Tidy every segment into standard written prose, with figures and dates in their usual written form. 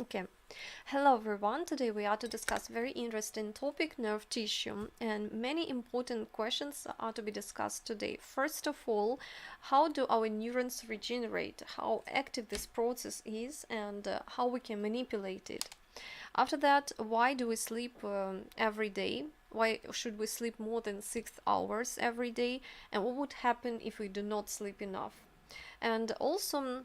Okay, hello everyone. Today we are to discuss very interesting topic, nerve tissue, and many important questions are to be discussed today. First of all, how do our neurons regenerate, how active this process is, and how we can manipulate it. After that, why do we sleep every day? Why should we sleep more than 6 hours every day? And what would happen if we do not sleep enough? And also,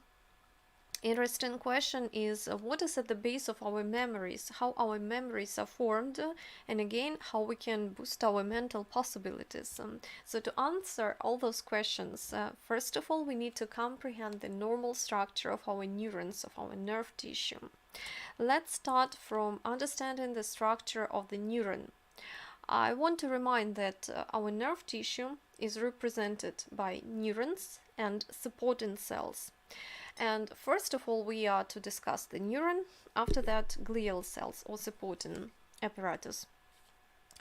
interesting question is what is at the base of our memories, how our memories are formed, and again how we can boost our mental possibilities. So to answer all those questions, first of all we need to comprehend the normal structure of our neurons, of our nerve tissue. Let's start from understanding the structure of the neuron. I want to remind that our nerve tissue is represented by neurons and supporting cells. And first of all, we are to discuss the neuron, after that, glial cells or supporting apparatus.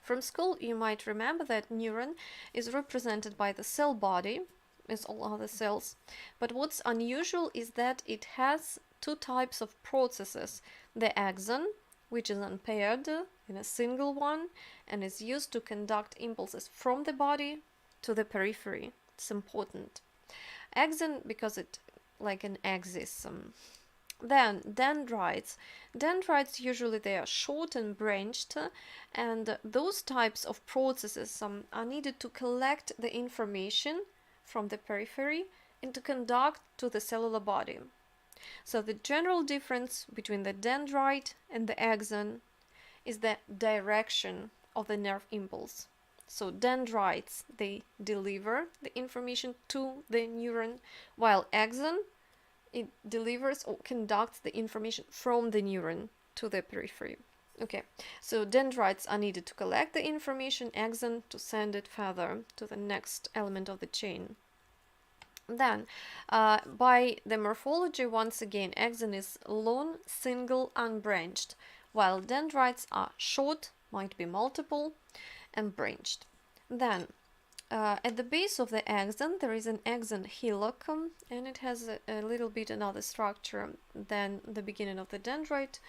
From school, you might remember that neuron is represented by the cell body, as all other cells. But what's unusual is that it has two types of processes. The axon, which is unpaired in a single one, and is used to conduct impulses from the body to the periphery. It's important. Axon, because it like an axis. Then dendrites. Dendrites usually they are short and branched, and those types of processes are needed to collect the information from the periphery and to conduct to the cellular body. So the general difference between the dendrite and the axon is the direction of the nerve impulse. So dendrites, they deliver the information to the neuron, while axon, it delivers or conducts the information from the neuron to the periphery. Okay, so dendrites are needed to collect the information, axon to send it further to the next element of the chain. Then, by the morphology, once again, axon is long, single, unbranched, while dendrites are short, might be multiple, and branched. Then, at the base of the axon, there is an axon hillock, and it has a little bit another structure than the beginning of the dendrite,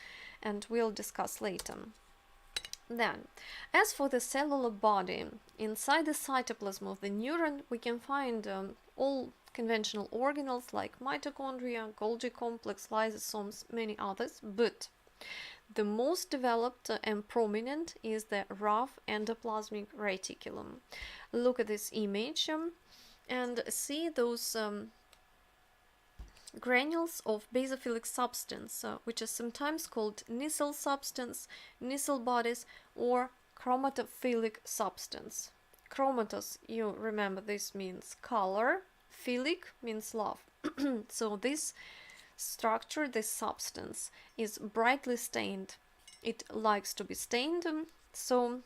and we'll discuss later. Then, as for the cellular body, inside the cytoplasm of the neuron, we can find all conventional organelles like mitochondria, Golgi complex, lysosomes, many others, but the most developed and prominent is the rough endoplasmic reticulum. Look at this image and see those granules of basophilic substance, which is sometimes called Nissl substance, Nissl bodies, or chromatophilic substance. Chromatos, you remember this means color, philic means love. So this structure, this substance, is brightly stained. It likes to be stained, so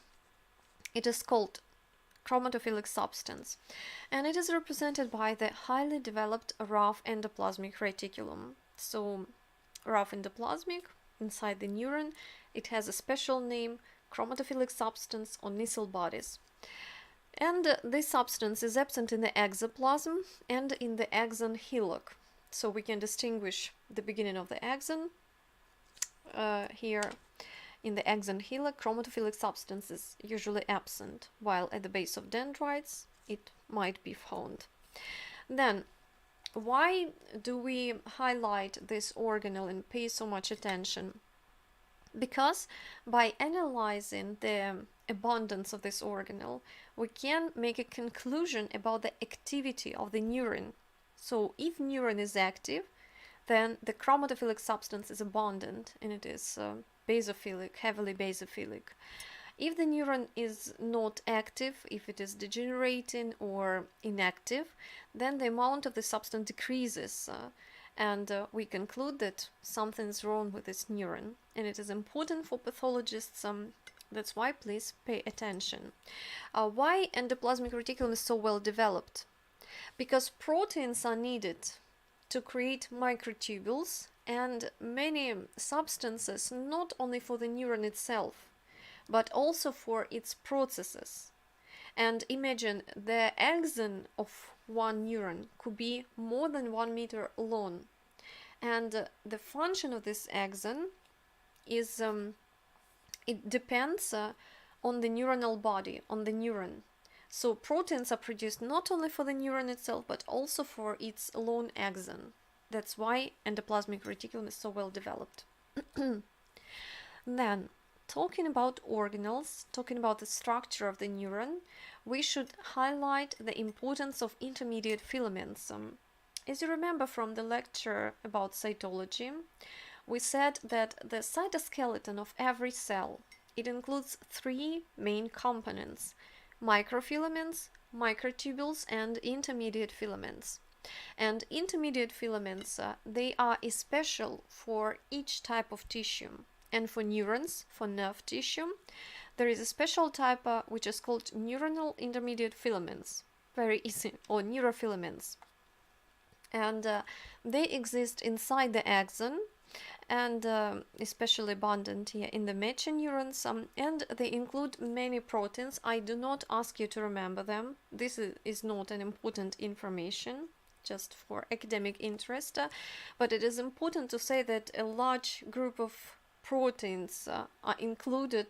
it is called chromatophilic substance, and it is represented by the highly developed rough endoplasmic reticulum. So rough endoplasmic inside the neuron, it has a special name, chromatophilic substance or Nissl bodies. And this substance is absent in the exoplasm and in the axon hillock. So we can distinguish the beginning of the axon here. In the axon hillock, chromatophilic substance is usually absent, while at the base of dendrites it might be found. Then, why do we highlight this organelle and pay so much attention? Because by analyzing the abundance of this organelle, we can make a conclusion about the activity of the neuron. So if neuron is active, then the chromatophilic substance is abundant, and it is basophilic, heavily basophilic. If the neuron is not active, if it is degenerating or inactive, then the amount of the substance decreases, and we conclude that something is wrong with this neuron, and it is important for pathologists. That's why please pay attention. Why endoplasmic reticulum is so well developed? Because proteins are needed to create microtubules and many substances, not only for the neuron itself, but also for its processes. And imagine the axon of one neuron could be more than 1 meter long, and the function of this axon is it depends on the neuronal body, on the neuron. So proteins are produced not only for the neuron itself, but also for its lone axon. That's why endoplasmic reticulum is so well developed. Then, talking about organelles, talking about the structure of the neuron, we should highlight the importance of intermediate filaments. As you remember from the lecture about cytology, we said that the cytoskeleton of every cell, it includes three main components: microfilaments, microtubules, and intermediate filaments. And intermediate filaments, they are essential for each type of tissue. And for neurons, for nerve tissue, there is a special type which is called neuronal intermediate filaments. Very easy, or neurofilaments. And they exist inside the axon, and especially abundant here in the mechoneurons, and they include many proteins. I do not ask you to remember them. This is not an important information, just for academic interest, but it is important to say that a large group of proteins are included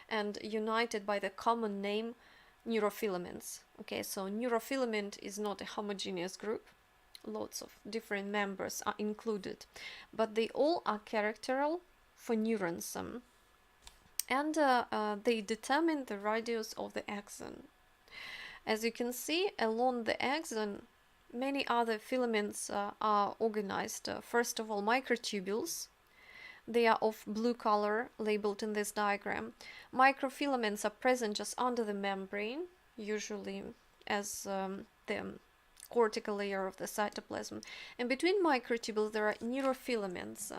and united by the common name neurofilaments. Okay, so neurofilament is not a homogeneous group. Lots of different members are included, but they all are characteristic for neurons, and they determine the radius of the axon. As you can see, along the axon, many other filaments are organized. First of all, microtubules. They are of blue color, labeled in this diagram. Microfilaments are present just under the membrane, usually as the cortical layer of the cytoplasm. And between microtubules there are neurofilaments,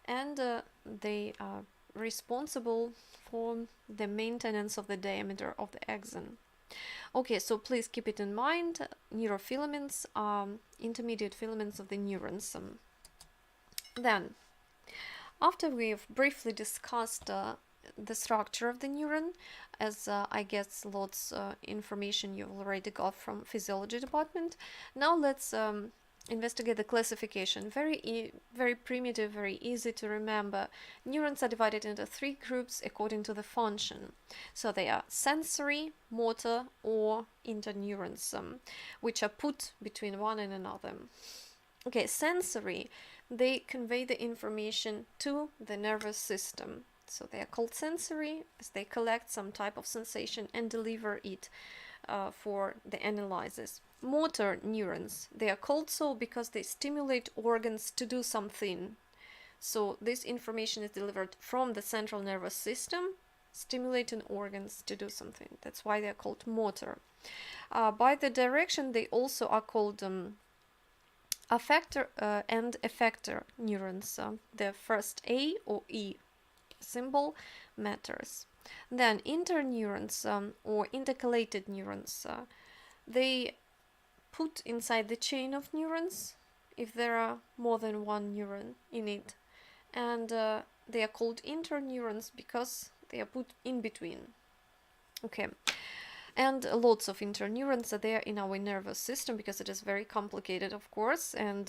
and they are responsible for the maintenance of the diameter of the axon. Okay, so please keep it in mind. Neurofilaments are intermediate filaments of the neurons. Then, after we've briefly discussed the structure of the neuron, as I guess lots information you already got from physiology department, now let's investigate the classification. Very primitive, very easy to remember. Neurons are divided into three groups according to the function. So they are sensory, motor, or interneurons, which are put between one and another. Okay, sensory, they convey the information to the nervous system. So they are called sensory as they collect some type of sensation and deliver it for the analysis. Motor neurons, they are called so because they stimulate organs to do something. So this information is delivered from the central nervous system, stimulating organs to do something. That's why they are called motor. By the direction, they also are called affector and effector neurons. The first A or E symbol matters. Then interneurons or intercalated neurons, they put inside the chain of neurons if there are more than one neuron in it, and they are called interneurons because they are put in between. Okay, and lots of interneurons are there in our nervous system because it is very complicated, of course, and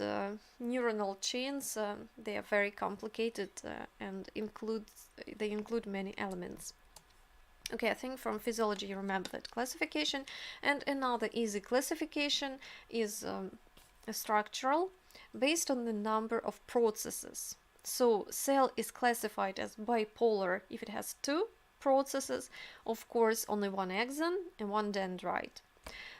neuronal chains, they are very complicated and they include many elements. Okay, I think from physiology you remember that classification. And another easy classification is structural, based on the number of processes. So cell is classified as bipolar if it has two processes, of course only one axon and one dendrite.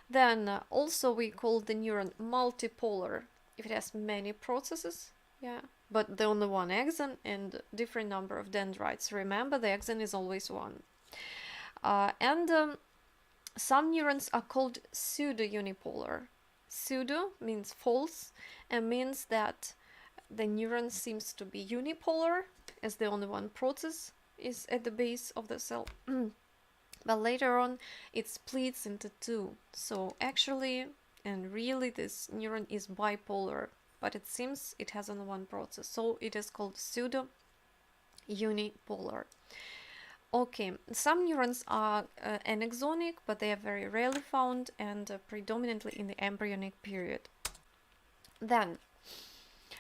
Then also we call the neuron multipolar if it has many processes, yeah, but the only one axon and different number of dendrites. Remember, the axon is always one. Some neurons are called pseudo-unipolar. Pseudo means false and means that the neuron seems to be unipolar as the only one process is at the base of the cell. But later on it splits into two. So actually and really this neuron is bipolar, but it seems it has only one process. So it is called pseudo-unipolar. Okay, some neurons are anaxonic, but they are very rarely found and predominantly in the embryonic period. Then,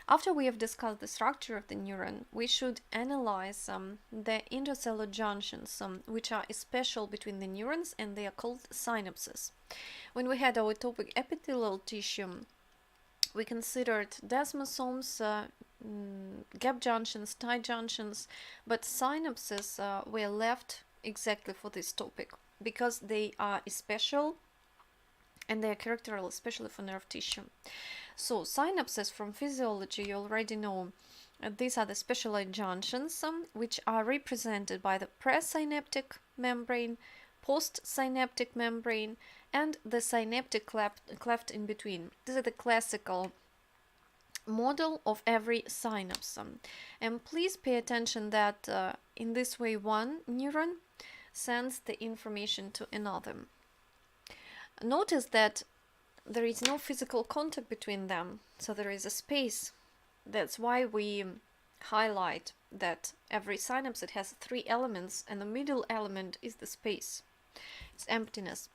After we have discussed the structure of the neuron, we should analyze the intracellular junctions, which are special between the neurons, and they are called synapses. When we had our topic epithelial tissue, we considered desmosomes, gap junctions, tight junctions, but synapses were left exactly for this topic because they are special and they are characteristic especially for nerve tissue. So synapses from physiology, you already know, these are the specialized junctions which are represented by the presynaptic membrane, postsynaptic membrane, and the synaptic cleft in between. This is the classical model of every synapse. And please pay attention that in this way one neuron sends the information to another. Notice that there is no physical contact between them, so there is a space. That's why we highlight that every synapse it has 3 elements, and the middle element is the space. It's emptiness.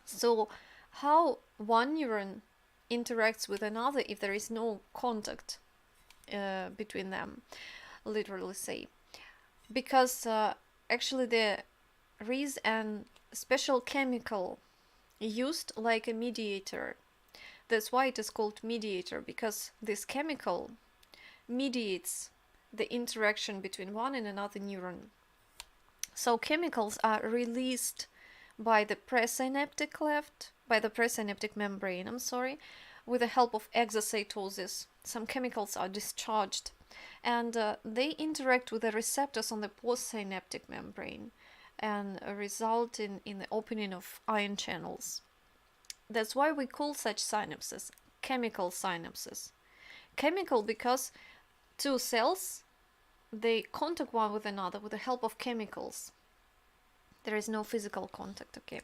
So how one neuron interacts with another if there is no contact between them, literally say? Because actually there is a special chemical used like a mediator. That's why it is called mediator, because this chemical mediates the interaction between one and another neuron. So chemicals are released by the presynaptic membrane, with the help of exocytosis. Some chemicals are discharged, and they interact with the receptors on the postsynaptic membrane and result in the opening of ion channels. That's why we call such synapses chemical synapses. Chemical because 2 cells, they contact one with another with the help of chemicals. There is no physical contact, okay?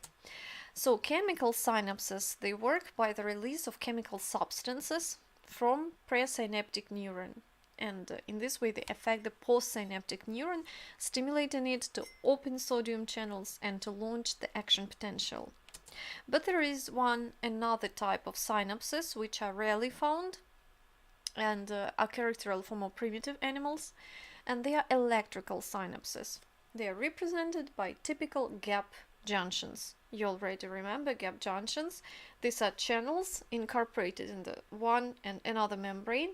So chemical synapses, they work by the release of chemical substances from presynaptic neuron. And in this way, they affect the postsynaptic neuron, stimulating it to open sodium channels and to launch the action potential. But there is another type of synapses which are rarely found and are characteristic for more primitive animals, and they are electrical synapses. They are represented by typical gap junctions. You already remember gap junctions. These are channels incorporated in the one and another membrane,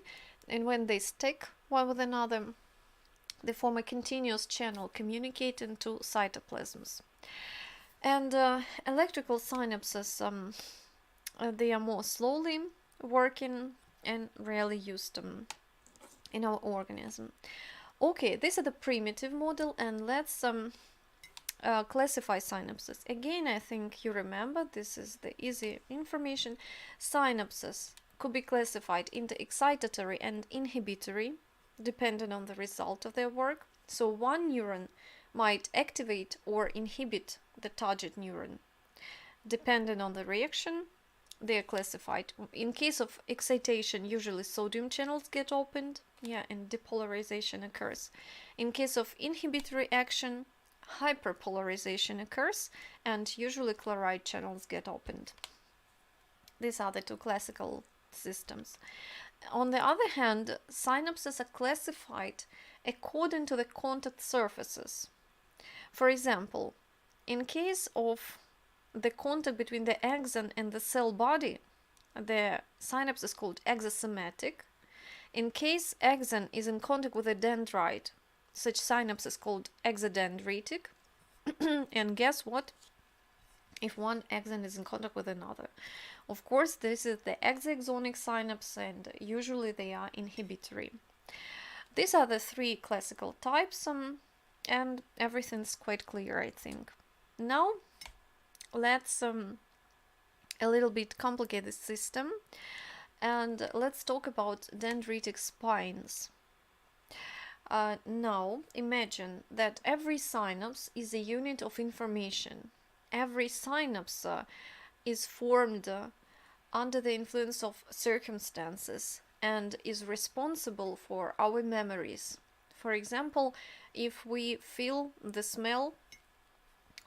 and when they stick one with another, they form a continuous channel communicating to cytoplasms. And electrical synapses, they are more slowly working and rarely used in our organism. Okay, this is the primitive model, and let's classify synapses. Again, I think you remember, this is the easy information. Synapses could be classified into excitatory and inhibitory, depending on the result of their work. So one neuron might activate or inhibit the target neuron. Depending on the reaction, they are classified. In case of excitation, usually sodium channels get opened, and depolarization occurs. In case of inhibitory action, hyperpolarization occurs, and usually chloride channels get opened. These are the 2 classical systems. On the other hand, synapses are classified according to the contact surfaces. For example, in case of the contact between the axon and the cell body, the synapse is called axosomatic. In case axon is in contact with a dendrite, such synapse is called exodendritic. And guess what? If one axon is in contact with another, of course, this is the exoxonic synapse, and usually they are inhibitory. These are the 3 classical types, and everything's quite clear, I think. Now, let's a little bit complicate the system, and let's talk about dendritic spines. Now, imagine that every synapse is a unit of information. Every synapse is formed under the influence of circumstances and is responsible for our memories. For example, if we feel the smell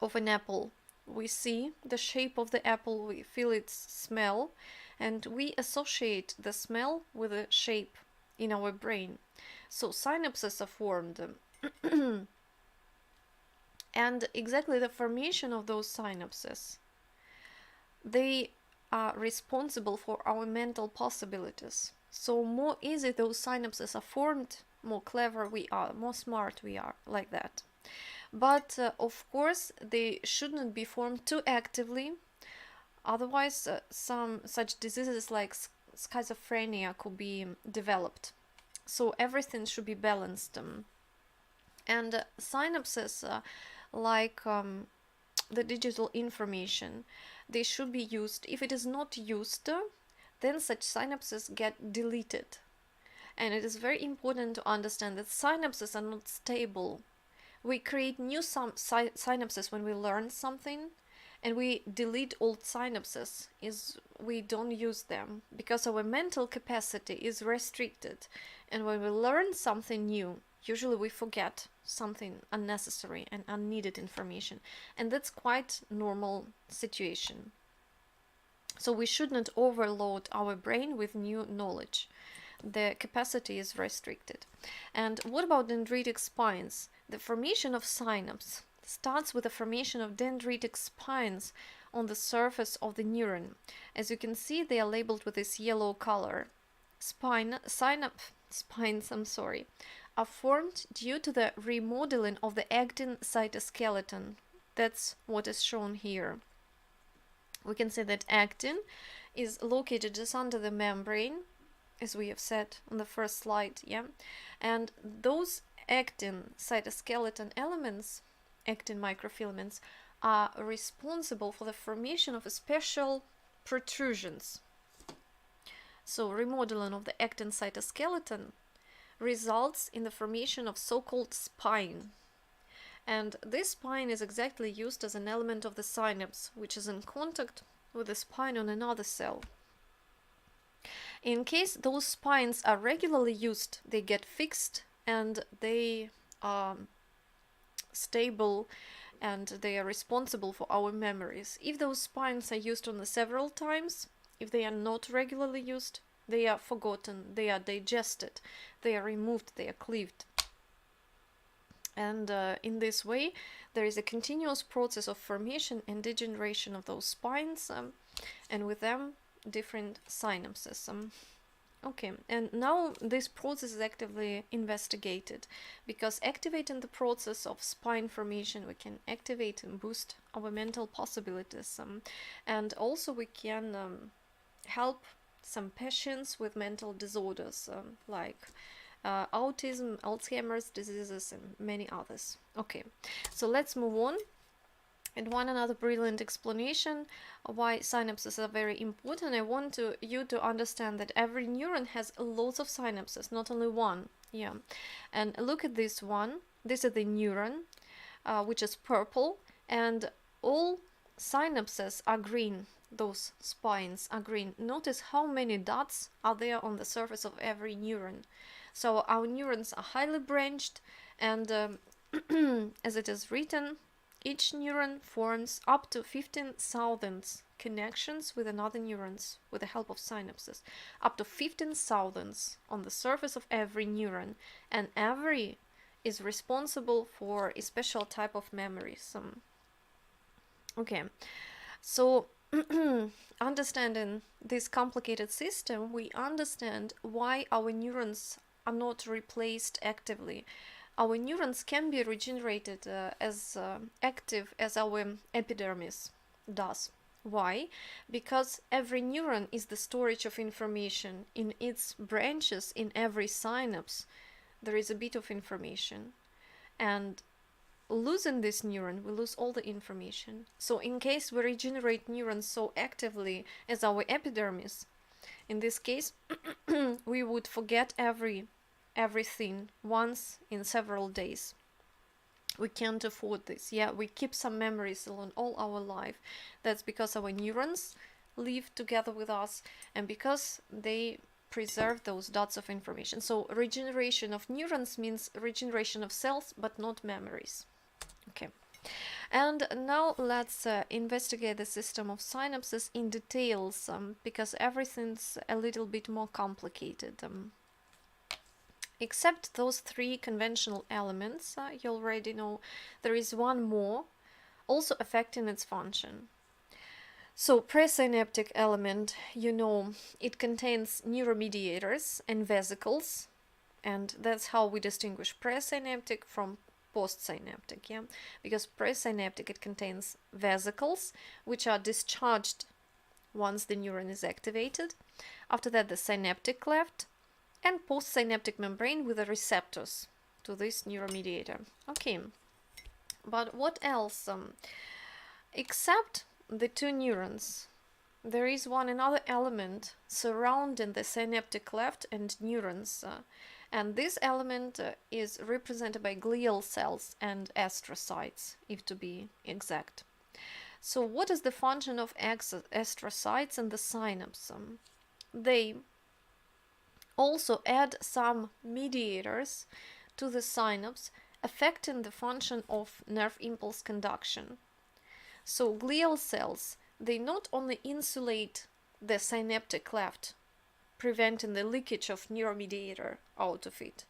of an apple, we see the shape of the apple, we feel its smell, and we associate the smell with a shape in our brain. So synapses are formed, and exactly the formation of those synapses, they are responsible for our mental possibilities. So more easy those synapses are formed, more clever we are, more smart we are, like that. But of course they shouldn't be formed too actively, otherwise some such diseases like schizophrenia could be developed. So everything should be balanced. And synapses, like the digital information, they should be used. If it is not used, then such synapses get deleted. And it is very important to understand that synapses are not stable. We create new synapses when we learn something, and we delete old synapses is we don't use them because our mental capacity is restricted. And when we learn something new, usually we forget something unnecessary and unneeded information, and that's quite normal situation. So we should not overload our brain with new knowledge. The capacity is restricted. And what about dendritic spines? The formation of synapse starts with the formation of dendritic spines on the surface of the neuron. As you can see, they are labeled with this yellow color. Spines are formed due to the remodeling of the actin cytoskeleton. That's what is shown here. We can say that actin is located just under the membrane, as we have said on the first slide, yeah? And those actin cytoskeleton elements, actin microfilaments, are responsible for the formation of special protrusions. So remodeling of the actin cytoskeleton results in the formation of so-called spine. And this spine is exactly used as an element of the synapse, which is in contact with the spine on another cell. In case those spines are regularly used, they get fixed and they are stable and they are responsible for our memories. If those spines are used on the several times, if they are not regularly used, they are forgotten, they are digested, they are removed, they are cleaved. And in this way, there is a continuous process of formation and degeneration of those spines, and with them, different synapses. Okay, and now this process is actively investigated, because activating the process of spine formation, we can activate and boost our mental possibilities, and also we can help some patients with mental disorders like autism, Alzheimer's diseases, and many others. Okay, so let's move on. And one another brilliant explanation why synapses are very important. I want you to understand that every neuron has lots of synapses, not only one. Yeah, and look at this one. This is the neuron, which is purple, and all synapses are green. Those spines are green. Notice how many dots are there on the surface of every neuron. So our neurons are highly branched, and as it is written, each neuron forms up to 15,000 connections with another neurons with the help of synapses. Up to 15,000 on the surface of every neuron, and every is responsible for a special type of memories. Okay, so understanding this complicated system, we understand why our neurons are not replaced actively. Our neurons can be regenerated as active as our epidermis does. Why? Because every neuron is the storage of information. In its branches, in every synapse, there is a bit of information. And losing this neuron, we lose all the information. So in case we regenerate neurons so actively as our epidermis, in this case, we would forget everything once in several days. We can't afford this. Yeah, we keep some memories along all our life. That's because our neurons live together with us, and because they preserve those dots of information. So regeneration of neurons means regeneration of cells, but not memories. Okay. And now let's investigate the system of synapses in details, because everything's a little bit more complicated. Except those three conventional elements, you already know there is one more also affecting its function. So presynaptic element, you know, it contains neuromediators and vesicles, and that's how we distinguish presynaptic from postsynaptic, yeah? Because presynaptic, it contains vesicles, which are discharged once the neuron is activated. After that, the synaptic cleft, and postsynaptic membrane with the receptors to this neuromediator. Okay, but what else? Except the two neurons, there is another element surrounding the synaptic cleft and neurons, and this element is represented by glial cells and astrocytes, if to be exact. So what is the function of astrocytes in the synapse? They also add some mediators to the synapse, affecting the function of nerve impulse conduction. So glial cells, they not only insulate the synaptic cleft, preventing the leakage of neuromediator out of it,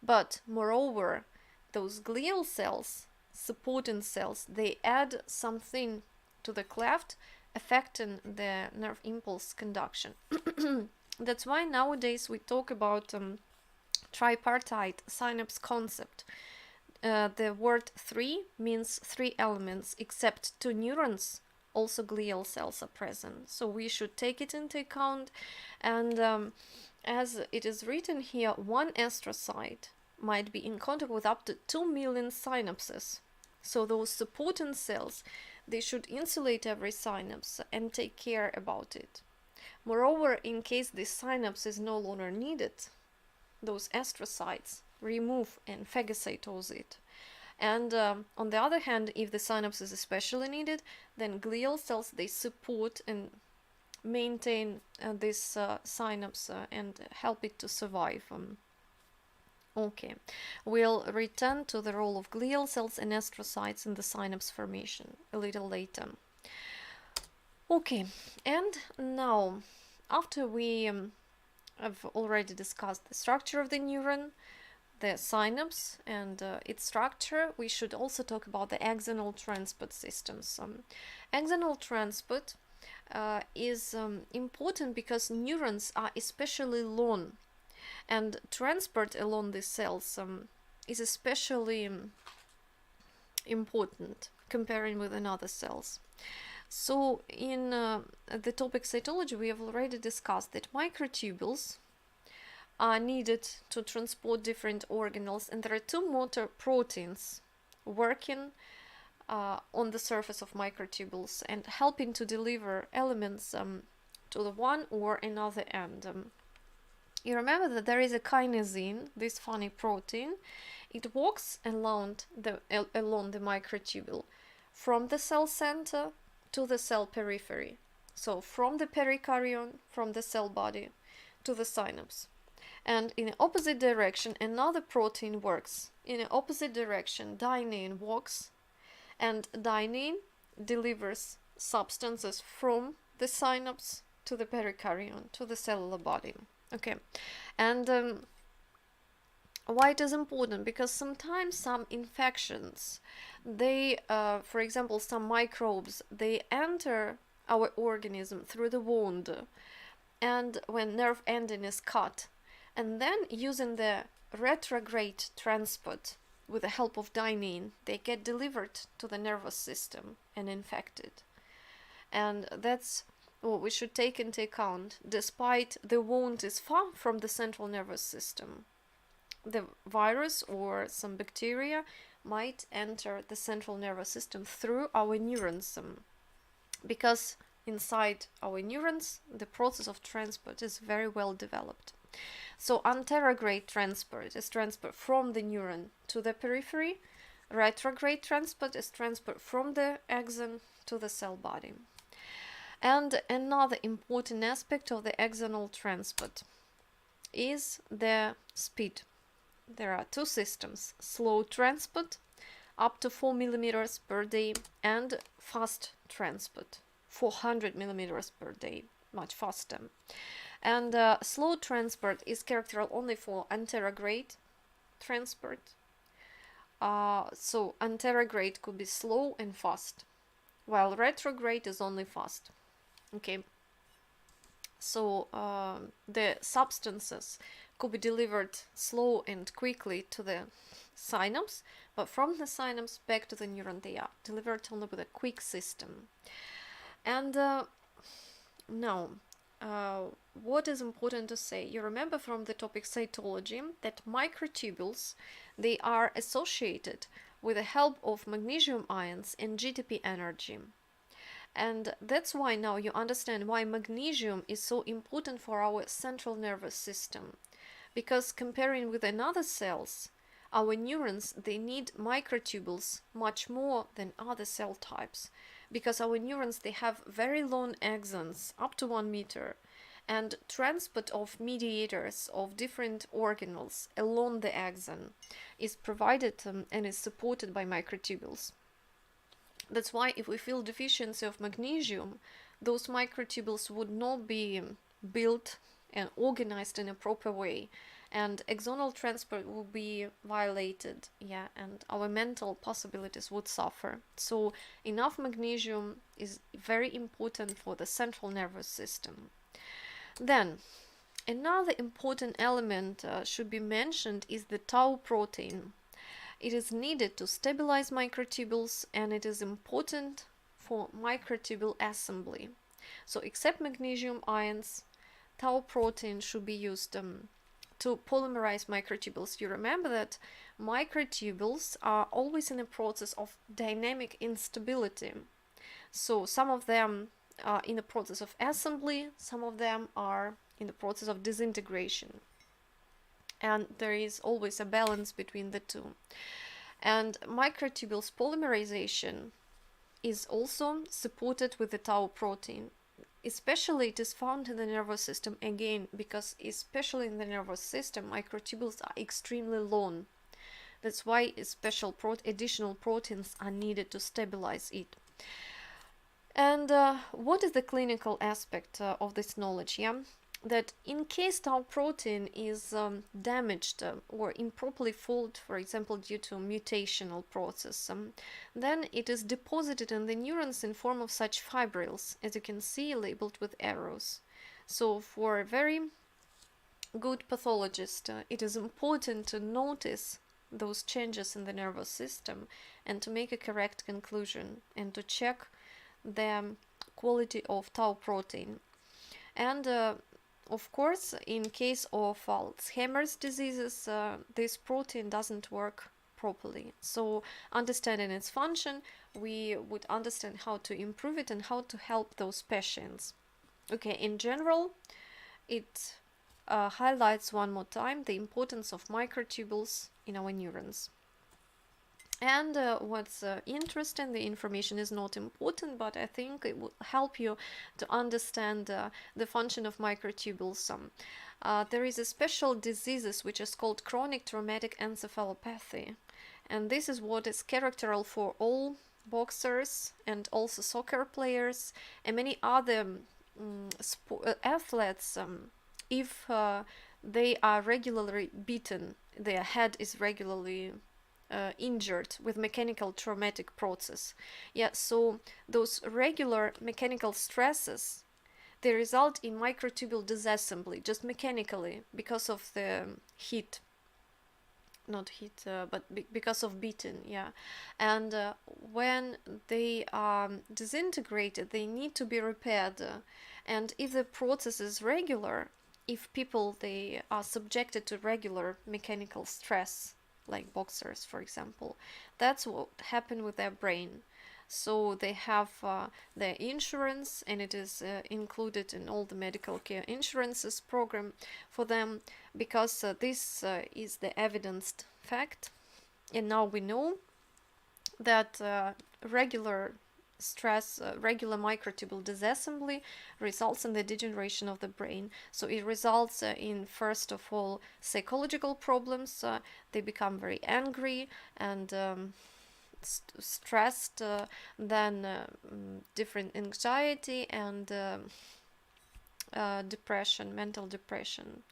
but moreover, those glial cells, supporting cells, they add something to the cleft, affecting the nerve impulse conduction. That's why nowadays we talk about tripartite synapse concept. The word three means three elements, except two neurons, also glial cells are present. So we should take it into account. And as it is written here, one astrocyte might be in contact with up to 2 million synapses. So those supporting cells, they should insulate every synapse and take care about it. Moreover, in case this synapse is no longer needed, those astrocytes remove and phagocytose it. And on the other hand, if the synapse is especially needed, then glial cells, they support and maintain this synapse and help it to survive. Okay, we'll return to the role of glial cells and astrocytes in the synapse formation a little later. Okay, and now, after we have already discussed the structure of the neuron, the synapse and its structure, we should also talk about the axonal transport systems. Axonal transport is important because neurons are especially long, and transport along these cells is especially important comparing with another cells. So in the topic cytology, we have already discussed that microtubules are needed to transport different organelles, and there are two motor proteins working on the surface of microtubules and helping to deliver elements to the one or another end. You remember that there is a kinesin, this funny protein. It walks along the microtubule from the cell center to the cell periphery. So from the perikaryon, from the cell body to the synapse. And in the opposite direction, another protein works. In the opposite direction, dynein walks, and dynein delivers substances from the synapse to the perikaryon, to the cellular body. Okay, and why it is important? Because sometimes some infections, they, for example, some microbes, they enter our organism through the wound, and when nerve ending is cut, and then using the retrograde transport with the help of dynein, they get delivered to the nervous system and infected. And that's what we should take into account. Despite the wound is far from the central nervous system, the virus or some bacteria might enter the central nervous system through our neurons, because inside our neurons the process of transport is very well developed. So anterograde transport is transport from the neuron to the periphery. Retrograde transport is transport from the axon to the cell body. And another important aspect of the axonal transport is the speed. There are two systems: slow transport, up to 4 millimeters per day, and fast transport, 400 millimeters per day, much faster. And slow transport is characteristic only for anterograde transport. So anterograde could be slow and fast, while retrograde is only fast. Okay. So the substances could be delivered slow and quickly to the synapse, but from the synapse back to the neuron they are delivered only with a quick system. And now, what is important to say? You remember from the topic cytology that microtubules, they are associated with the help of magnesium ions and GTP energy. And that's why now you understand why magnesium is so important for our central nervous system. Because comparing with another cells, our neurons, they need microtubules much more than other cell types. Because our neurons, they have very long axons, up to 1 meter, and transport of mediators of different organelles along the axon is provided and is supported by microtubules. That's why if we feel deficiency of magnesium, those microtubules would not be built and organized in a proper way, and axonal transport will be violated, and our mental possibilities would suffer. So enough magnesium is very important for the central nervous system. Then another important element should be mentioned is the tau protein. It is needed to stabilize microtubules, and it is important for microtubule assembly. So except magnesium ions, tau protein should be used to polymerize microtubules. You remember that microtubules are always in a process of dynamic instability. So some of them are in the process of assembly, some of them are in the process of disintegration. And there is always a balance between the two. And microtubules polymerization is also supported with the tau protein. Especially it is found in the nervous system, again, because especially in the nervous system, microtubules are extremely long. That's why special additional proteins are needed to stabilize it. And what is the clinical aspect of this knowledge? That in case tau protein is damaged or improperly folded, for example, due to mutational process, then it is deposited in the neurons in form of such fibrils, as you can see, labeled with arrows. So for a very good pathologist, it is important to notice those changes in the nervous system and to make a correct conclusion and to check the quality of tau protein. And of course, in case of Alzheimer's diseases, this protein doesn't work properly. So understanding its function, we would understand how to improve it and how to help those patients. Okay, in general, it highlights one more time the importance of microtubules in our neurons. And what's interesting, the information is not important, but I think it will help you to understand the function of microtubules. There is a special disease which is called chronic traumatic encephalopathy, and this is what is characteristic for all boxers and also soccer players and many other athletes. If they are regularly beaten, their head is regularly injured with mechanical traumatic process. So those regular mechanical stresses, they result in microtubule disassembly just mechanically because of the heat, not heat, but because of beating. And when they are disintegrated, they need to be repaired. And if the process is regular, if people they are subjected to regular mechanical stress, like boxers, for example, that's what happened with their brain. So they have their insurance, and it is included in all the medical care insurances program for them, because this is the evidenced fact. And now we know that regular stress, regular microtubule disassembly results in the degeneration of the brain. So it results in, first of all, psychological problems. They become very angry, and stressed, then different anxiety and depression, mental depression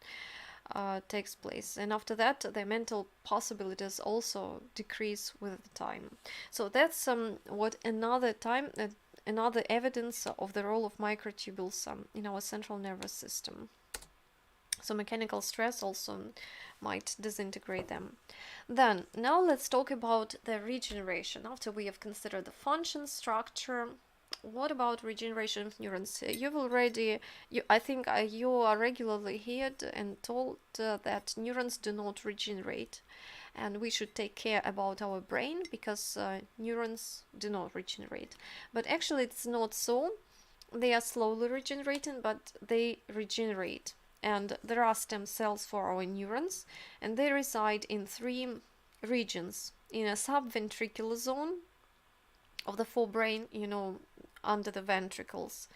takes place, and after that the mental possibilities also decrease with the time. So that's what another evidence of the role of microtubules in our central nervous system. So mechanical stress also might disintegrate them. Then now let's talk about the regeneration. After we have considered the function, structure, what about regeneration of neurons? You've already, I think you are regularly heard and told that neurons do not regenerate, and we should take care about our brain because neurons do not regenerate. But actually it's not so. They are slowly regenerating, but they regenerate. And there are stem cells for our neurons, and they reside in 3 regions. In a subventricular zone of the forebrain, under the ventricles.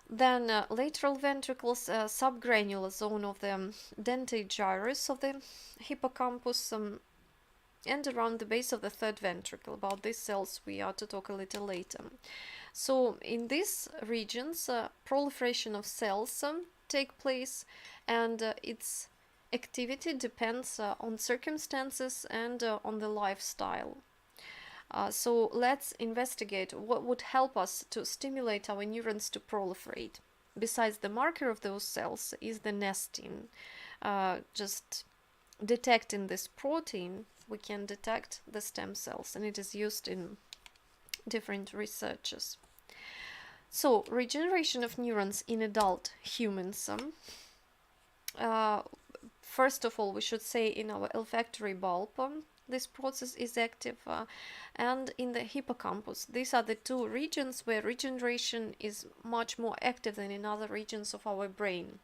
Then lateral ventricles, subgranular zone of the dentate gyrus of the hippocampus, and around the base of the 3rd ventricle. About these cells we are to talk a little later. So in these regions, proliferation of cells take place, and its activity depends on circumstances and on the lifestyle. So let's investigate what would help us to stimulate our neurons to proliferate. Besides the marker of those cells is the nestin. Just detecting this protein, we can detect the stem cells, and it is used in different researches. So regeneration of neurons in adult humans. First of all, we should say in our olfactory bulb, this process is active, and in the hippocampus. These are the 2 regions where regeneration is much more active than in other regions of our brain.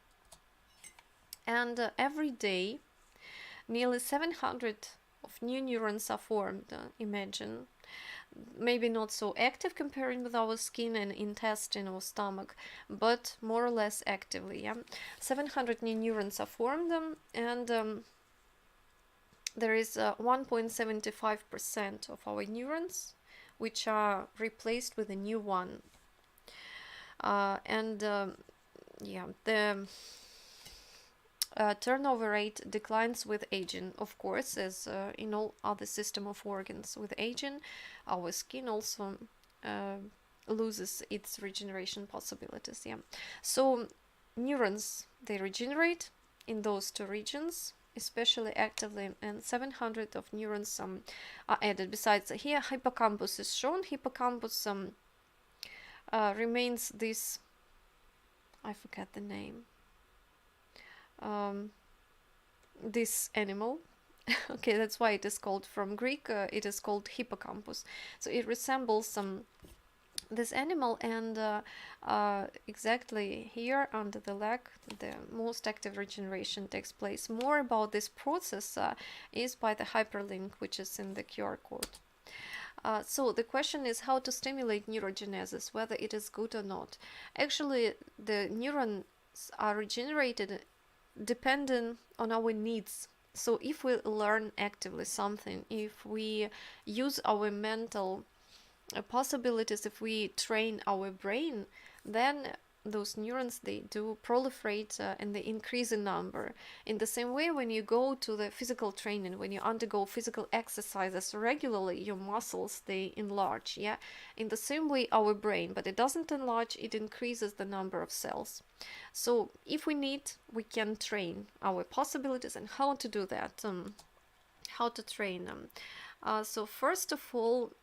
And every day, nearly 700 of new neurons are formed. Imagine. Maybe not so active comparing with our skin and intestine or stomach, but more or less actively. 700 new neurons are formed, and there is 1.75% of our neurons which are replaced with a new one. The turnover rate declines with aging, of course, as in all other system of organs. With aging, our skin also loses its regeneration possibilities. So neurons, they regenerate in those 2 regions, especially actively, and 700 of neurons are added. Besides, here hippocampus is shown. Hippocampus remains this, I forget the name, this animal. Okay, that's why it is called, from Greek, it is called hippocampus. So it resembles this animal, and exactly here under the leg, the most active regeneration takes place. More about this process is by the hyperlink, which is in the QR code. So the question is how to stimulate neurogenesis, whether it is good or not. Actually, the neurons are regenerated depending on our needs. So if we learn actively something, if we use our mental possibilities, if we train our brain, then those neurons, they do proliferate and they increase in number. In the same way, when you go to the physical training, when you undergo physical exercises regularly, your muscles, they enlarge. In the same way, our brain, but it doesn't enlarge, it increases the number of cells. So if we need, we can train our possibilities. And how to do that, how to train them. So first of all,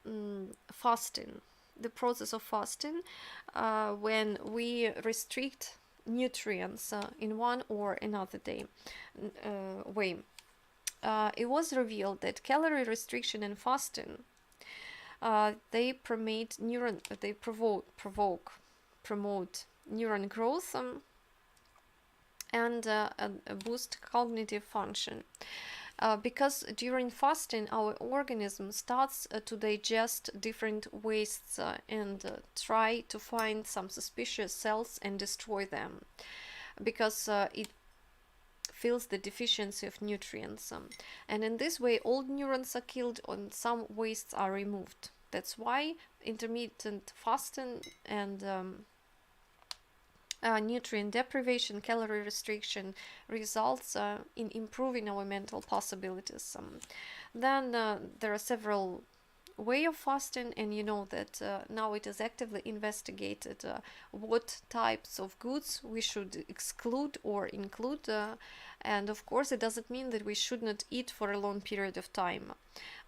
fasting. The process of fasting, when we restrict nutrients in one or another way. It was revealed that calorie restriction and fasting, they promote neuron growth and boost cognitive function. Because during fasting, our organism starts to digest different wastes and try to find some suspicious cells and destroy them. Because it feels the deficiency of nutrients. And in this way, old neurons are killed and some wastes are removed. That's why intermittent fasting and nutrient deprivation, calorie restriction results in improving our mental possibilities. Then there are several way of fasting, and you know that now it is actively investigated what types of goods we should exclude or include, and of course it doesn't mean that we should not eat for a long period of time,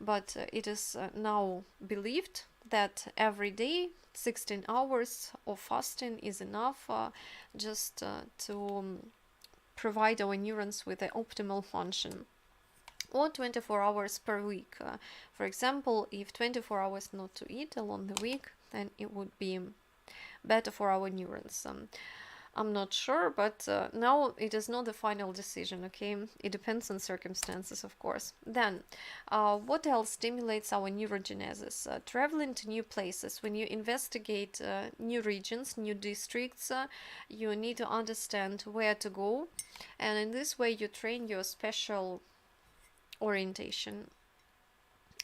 but it is now believed that every day 16 hours of fasting is enough just to provide our neurons with the optimal function, or 24 hours per week. For example, if 24 hours not to eat along the week, then it would be better for our neurons. I'm not sure, but now it is not the final decision, okay? It depends on circumstances, of course. Then, what else stimulates our neurogenesis? Traveling to new places. When you investigate new regions, new districts, you need to understand where to go, and in this way you train your special orientation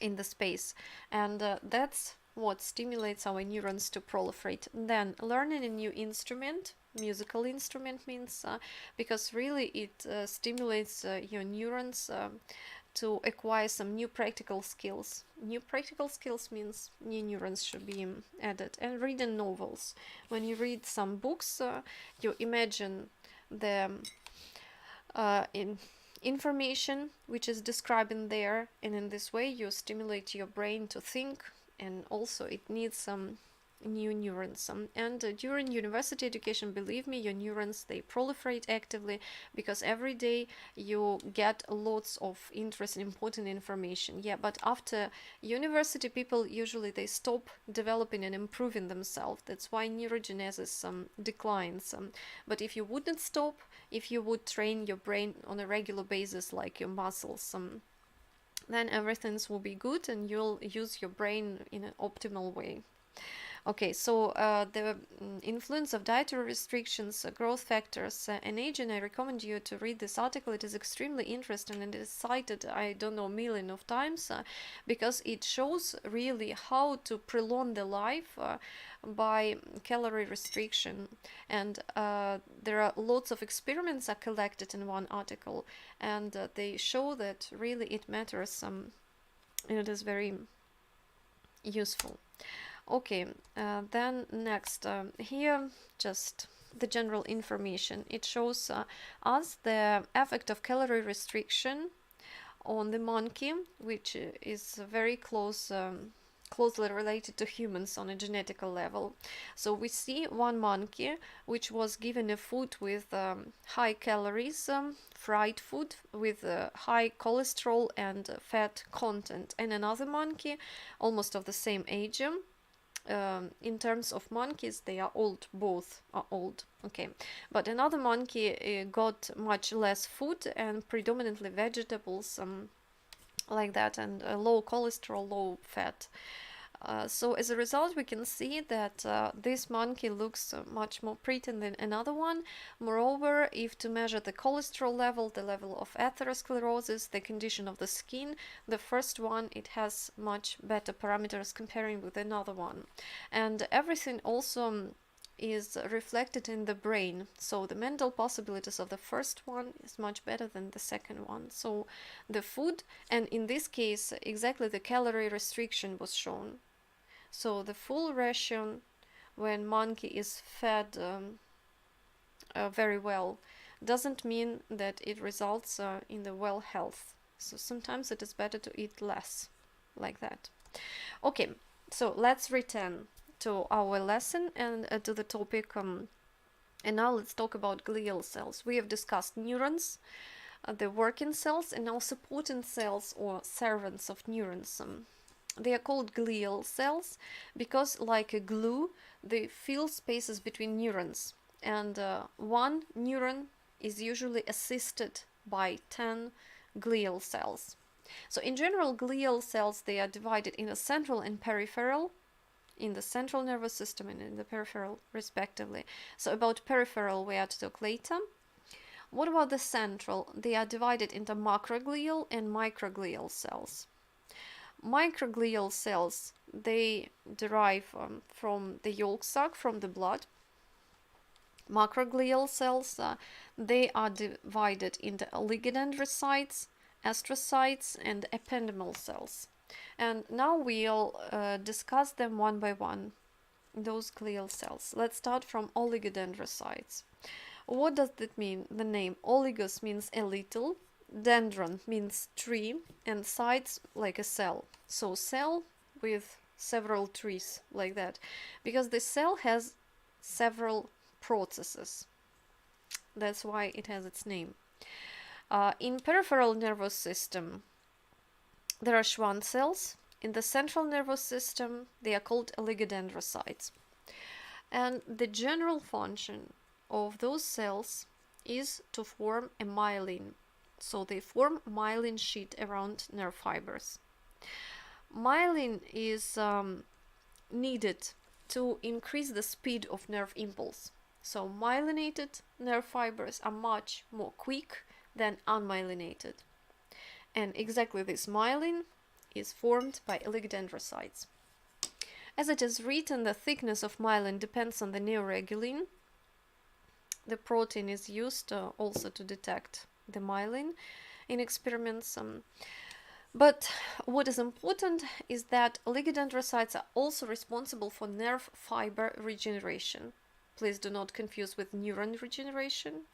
in the space, and that's what stimulates our neurons to proliferate. Then learning a new instrument, musical instrument means, because really it stimulates your neurons to acquire some new practical skills. New practical skills means new neurons should be added. And reading novels. When you read some books, you imagine the information which is described in there, and in this way you stimulate your brain to think, and also it needs some new neurons. And during university education, believe me, your neurons, they proliferate actively, because every day you get lots of interesting, important information. Yeah, but after university, people usually they stop developing and improving themselves. That's why neurogenesis declines. But if you wouldn't stop, if you would train your brain on a regular basis like your muscles, then everything will be good and you'll use your brain in an optimal way. Okay, so the influence of dietary restrictions, growth factors, and aging, I recommend you to read this article. It is extremely interesting and it is cited, I don't know, million of times, because it shows really how to prolong the life by calorie restriction. And there are lots of experiments are collected in one article, and they show that really it matters, and it is very useful. Okay, then next, here just the general information. It shows us the effect of calorie restriction on the monkey, which is very closely related to humans on a genetical level. So we see one monkey which was given a food with high calories, fried food with high cholesterol and fat content, and another monkey almost of the same age. In terms of monkeys, they are old, both are old, okay, but another monkey got much less food and predominantly vegetables, like that, and low cholesterol, low fat. So as a result, we can see that this monkey looks much more pretty than another one. Moreover, if to measure the cholesterol level, the level of atherosclerosis, the condition of the skin, the first one, it has much better parameters comparing with another one. And everything also is reflected in the brain, so the mental possibilities of the first one is much better than the second one. So the food, and in this case exactly the calorie restriction was shown. So the full ration, when monkey is fed very well, doesn't mean that it results in the well health. So sometimes it is better to eat less, like that. Okay, so let's return to our lesson and to the topic, and now let's talk about glial cells. We have discussed neurons, the working cells, and now supporting cells or servants of neurons. They are called glial cells because, like a glue, they fill spaces between neurons, and one neuron is usually assisted by 10 glial cells. So in general, glial cells, they are divided in a central and peripheral, in the central nervous system and in the peripheral respectively. So about peripheral we are to talk later. What about the central? They are divided into macroglial and microglial cells. Microglial cells, they derive from the yolk sac, from the blood. Macroglial cells, they are divided into oligodendrocytes, astrocytes, and ependymal cells. And now we'll discuss them one by one, those glial cells. Let's start from oligodendrocytes. What does that mean? The name oligos means a little, dendron means tree, and cytes like a cell. So cell with several trees, like that, because the cell has several processes. That's why it has its name. In peripheral nervous system, there are Schwann cells. In the central nervous system, they are called oligodendrocytes. And the general function of those cells is to form a myelin. So they form myelin sheet around nerve fibers. Myelin is needed to increase the speed of nerve impulse. So myelinated nerve fibers are much more quick than unmyelinated. And exactly this myelin is formed by oligodendrocytes. As it is written, the thickness of myelin depends on the neuroregulin. The protein is used also to detect the myelin in experiments. But what is important is that oligodendrocytes are also responsible for nerve fiber regeneration. Please do not confuse with neuron regeneration.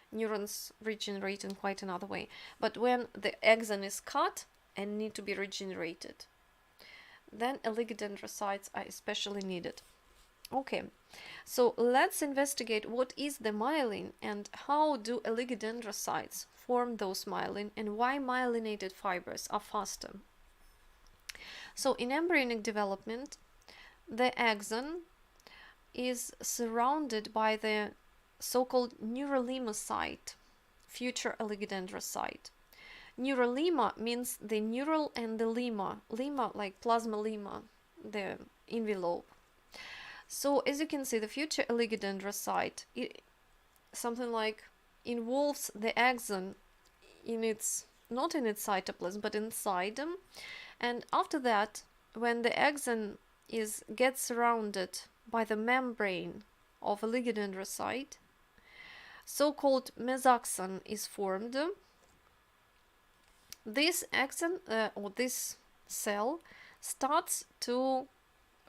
Neurons regenerate in quite another way. But when the axon is cut and need to be regenerated, then oligodendrocytes are especially needed. Okay, so let's investigate what is the myelin and how do oligodendrocytes form those myelin and why myelinated fibers are faster. So in embryonic development, the axon is surrounded by the so-called neurolemocyte, future oligodendrocyte. Neurolemma means the neural and the lemma, lemma like plasma lemma, the envelope. So as you can see, the future oligodendrocyte, something like involves the axon in its, not in its cytoplasm, but inside them. And after that, when the axon gets surrounded by the membrane of oligodendrocyte, so-called mesaxon is formed. This axon or this cell starts to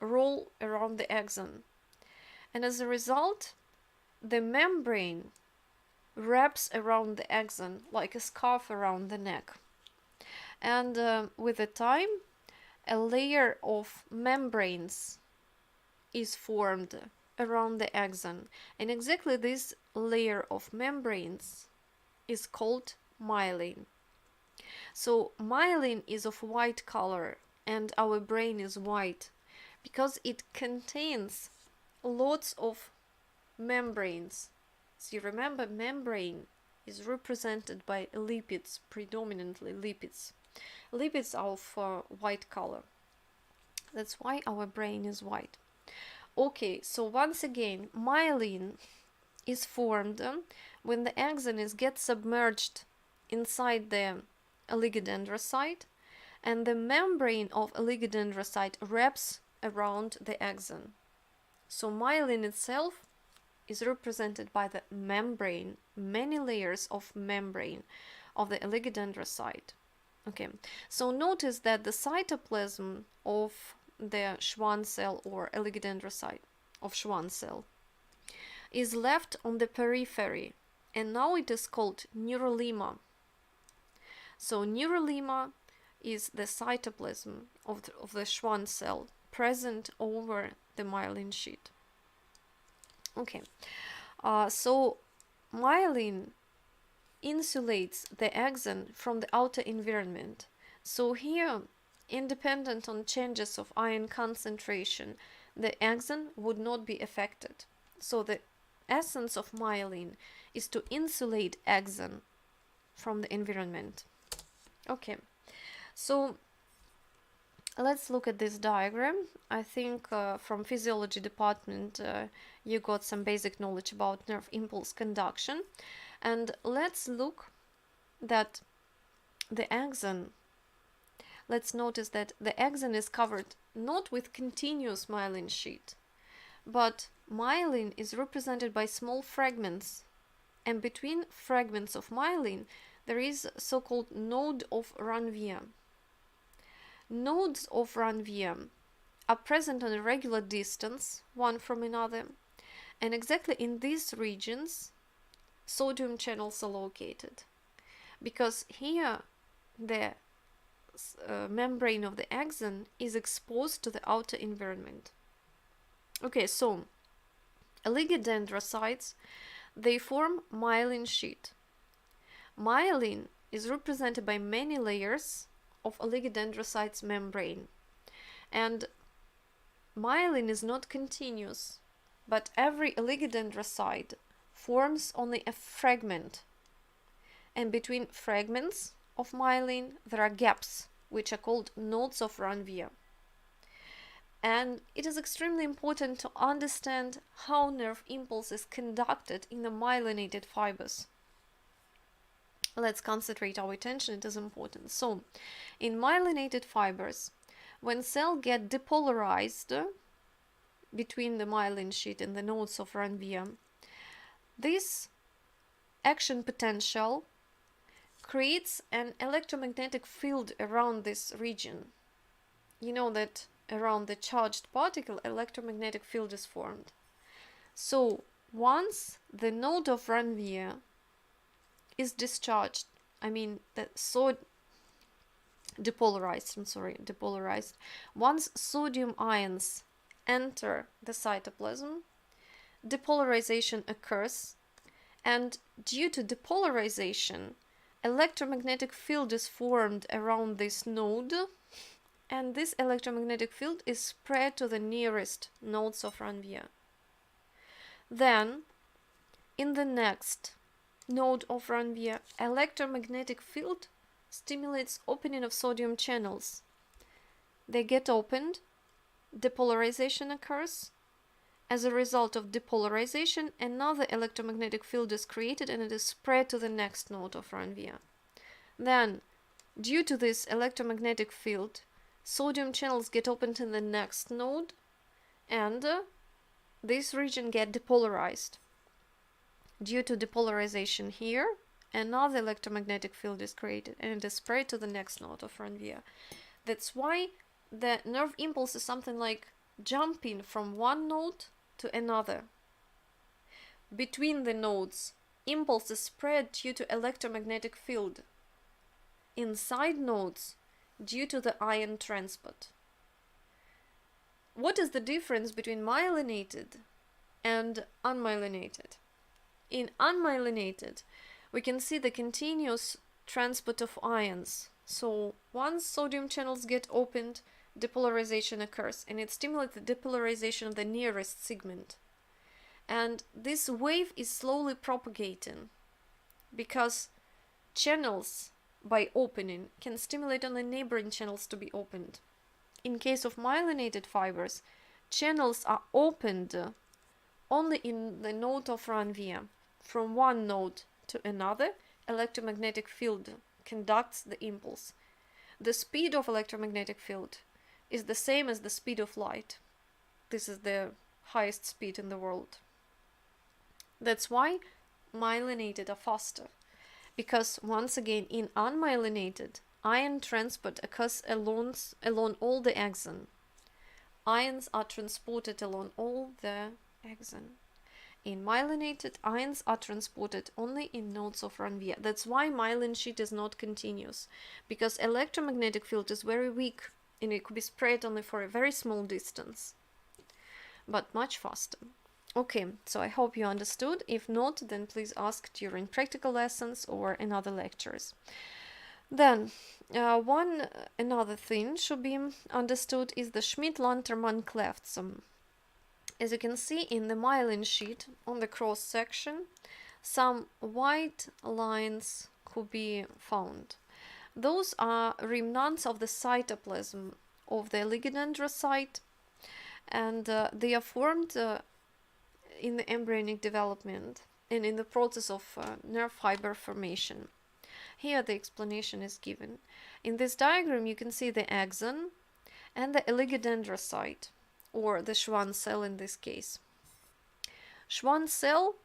roll around the axon, and as a result, the membrane wraps around the axon like a scarf around the neck. And with the time, a layer of membranes is formed around the axon, and exactly this layer of membranes is called myelin. So myelin is of white color and our brain is white because it contains lots of membranes. So you remember, membrane is represented by lipids, predominantly lipids. Lipids are of white color. That's why our brain is white. Okay, so once again, myelin is formed when the axon gets submerged inside the oligodendrocyte, and the membrane of oligodendrocyte wraps around the axon. So myelin itself is represented by the membrane, many layers of membrane of the oligodendrocyte. Okay, so notice that the cytoplasm of the Schwann cell or oligodendrocyte of Schwann cell is left on the periphery, and now it is called neurolemma. So neurolemma is the cytoplasm of the Schwann cell present over the myelin sheet. Okay, so myelin insulates the axon from the outer environment. So here, independent on changes of ion concentration, the axon would not be affected. So the essence of myelin is to insulate axon from the environment. Okay, so let's look at this diagram. I think from physiology department you got some basic knowledge about nerve impulse conduction. And let's look that the axon, let's notice that the axon is covered not with continuous myelin sheet, but myelin is represented by small fragments, and between fragments of myelin there is a so-called node of Ranvier. Nodes of Ranvier are present on a regular distance one from another, and exactly in these regions sodium channels are located, because here the membrane of the axon is exposed to the outer environment. Okay, so oligodendrocytes, they form myelin sheet. Myelin is represented by many layers of oligodendrocytes membrane, and myelin is not continuous, but every oligodendrocyte forms only a fragment, and between fragments of myelin there are gaps, which are called nodes of Ranvier. And it is extremely important to understand how nerve impulse is conducted in the myelinated fibers. Let's concentrate our attention, it is important. So, in myelinated fibers, when cells get depolarized between the myelin sheet and the nodes of Ranvier, this action potential creates an electromagnetic field around this region. You know that around the charged particle, electromagnetic field is formed. So once the node of Ranvier is discharged, depolarized. Once sodium ions enter the cytoplasm, depolarization occurs, and due to depolarization, electromagnetic field is formed around this node, and this electromagnetic field is spread to the nearest nodes of Ranvier. Then, in the next node of Ranvier, electromagnetic field stimulates opening of sodium channels. They get opened, depolarization occurs. As a result of depolarization, another electromagnetic field is created and it is spread to the next node of Ranvier. Then, due to this electromagnetic field, sodium channels get opened in the next node, and this region get depolarized. Due to depolarization here, another electromagnetic field is created and it is spread to the next node of Ranvier. That's why the nerve impulse is something like jumping from one node to another. Between the nodes, impulse is spread due to electromagnetic field. Inside nodes, due to the ion transport. What is the difference between myelinated and unmyelinated? In unmyelinated, we can see the continuous transport of ions. So once sodium channels get opened, depolarization occurs, and it stimulates the depolarization of the nearest segment. And this wave is slowly propagating because channels, by opening, can stimulate only neighboring channels to be opened. In case of myelinated fibers, channels are opened only in the node of Ranvier. From one node to another, electromagnetic field conducts the impulse. The speed of electromagnetic field is the same as the speed of light. This is the highest speed in the world. That's why myelinated are faster. Because once again, in unmyelinated, ion transport occurs along all the axon. Ions are transported along all the axon. In myelinated, ions are transported only in nodes of Ranvier. That's why myelin sheet is not continuous, because electromagnetic field is very weak and it could be spread only for a very small distance, but much faster. Okay, so I hope you understood. If not, then please ask during practical lessons or in other lectures. Then, another thing should be understood is the Schmidt-Lantermann clefts. As you can see in the myelin sheet on the cross section, some white lines could be found. Those are remnants of the cytoplasm of the oligodendrocyte, and they are formed in the embryonic development. and in the process of nerve fiber formation. Here the explanation is given. In this diagram you can see the axon and the oligodendrocyte, or the Schwann cell in this case. Schwann cell,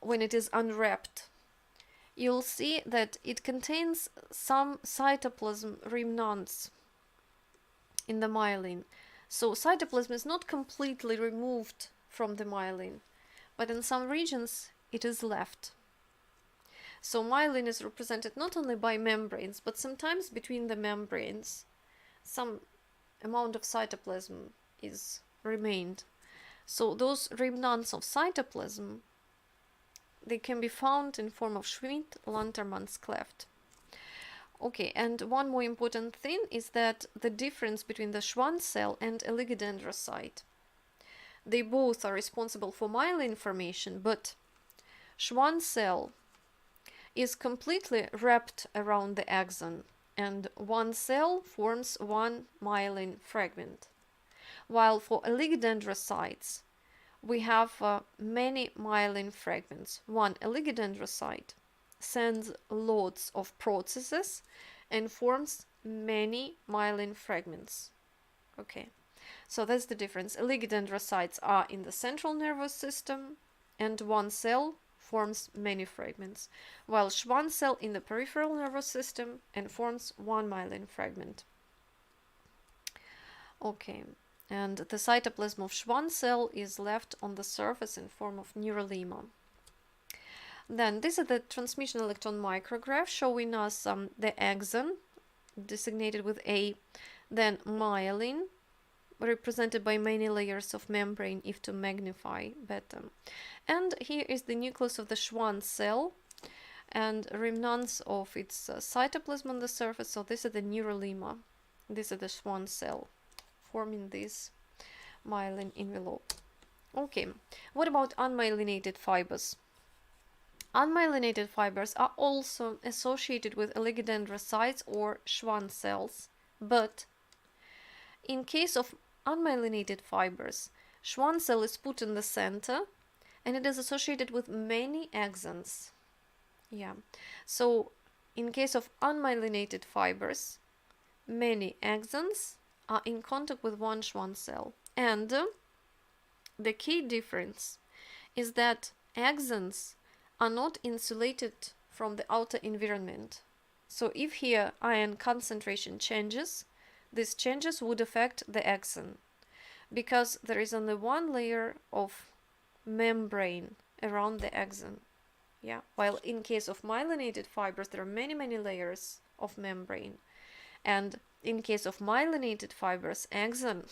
when it is unwrapped, you'll see that it contains some cytoplasm remnants in the myelin. So cytoplasm is not completely removed from the myelin, but in some regions it is left. So myelin is represented not only by membranes, but sometimes between the membranes some amount of cytoplasm is remained. So those remnants of cytoplasm, they can be found in form of Schmidt-Lantermann's cleft. Okay, and one more important thing is that the difference between the Schwann cell and oligodendrocyte. They both are responsible for myelin formation, but Schwann cell is completely wrapped around the axon, and one cell forms one myelin fragment. While for oligodendrocytes, we have many myelin fragments. One oligodendrocyte sends lots of processes and forms many myelin fragments. Okay, so that's the difference. Oligodendrocytes are in the central nervous system, and one cell forms many fragments, while Schwann cell in the peripheral nervous system and forms one myelin fragment. Okay, and the cytoplasm of Schwann cell is left on the surface in form of neurolemma. Then this is the transmission electron micrograph showing us the axon designated with A, then myelin represented by many layers of membrane if to magnify better. And here is the nucleus of the Schwann cell and remnants of its cytoplasm on the surface. So this is the neurolemma. This is the Schwann cell forming this myelin envelope. Okay, what about unmyelinated fibers? Unmyelinated fibers are also associated with oligodendrocytes or Schwann cells, but in case of unmyelinated fibers, Schwann cell is put in the center and it is associated with many axons. Yeah, so in case of unmyelinated fibers, many axons are in contact with one Schwann cell. And the key difference is that axons are not insulated from the outer environment. So if here ion concentration changes, these changes would affect the axon because there is only one layer of membrane around the axon. Yeah, while in case of myelinated fibers there are many layers of membrane, and in case of myelinated fibers, axon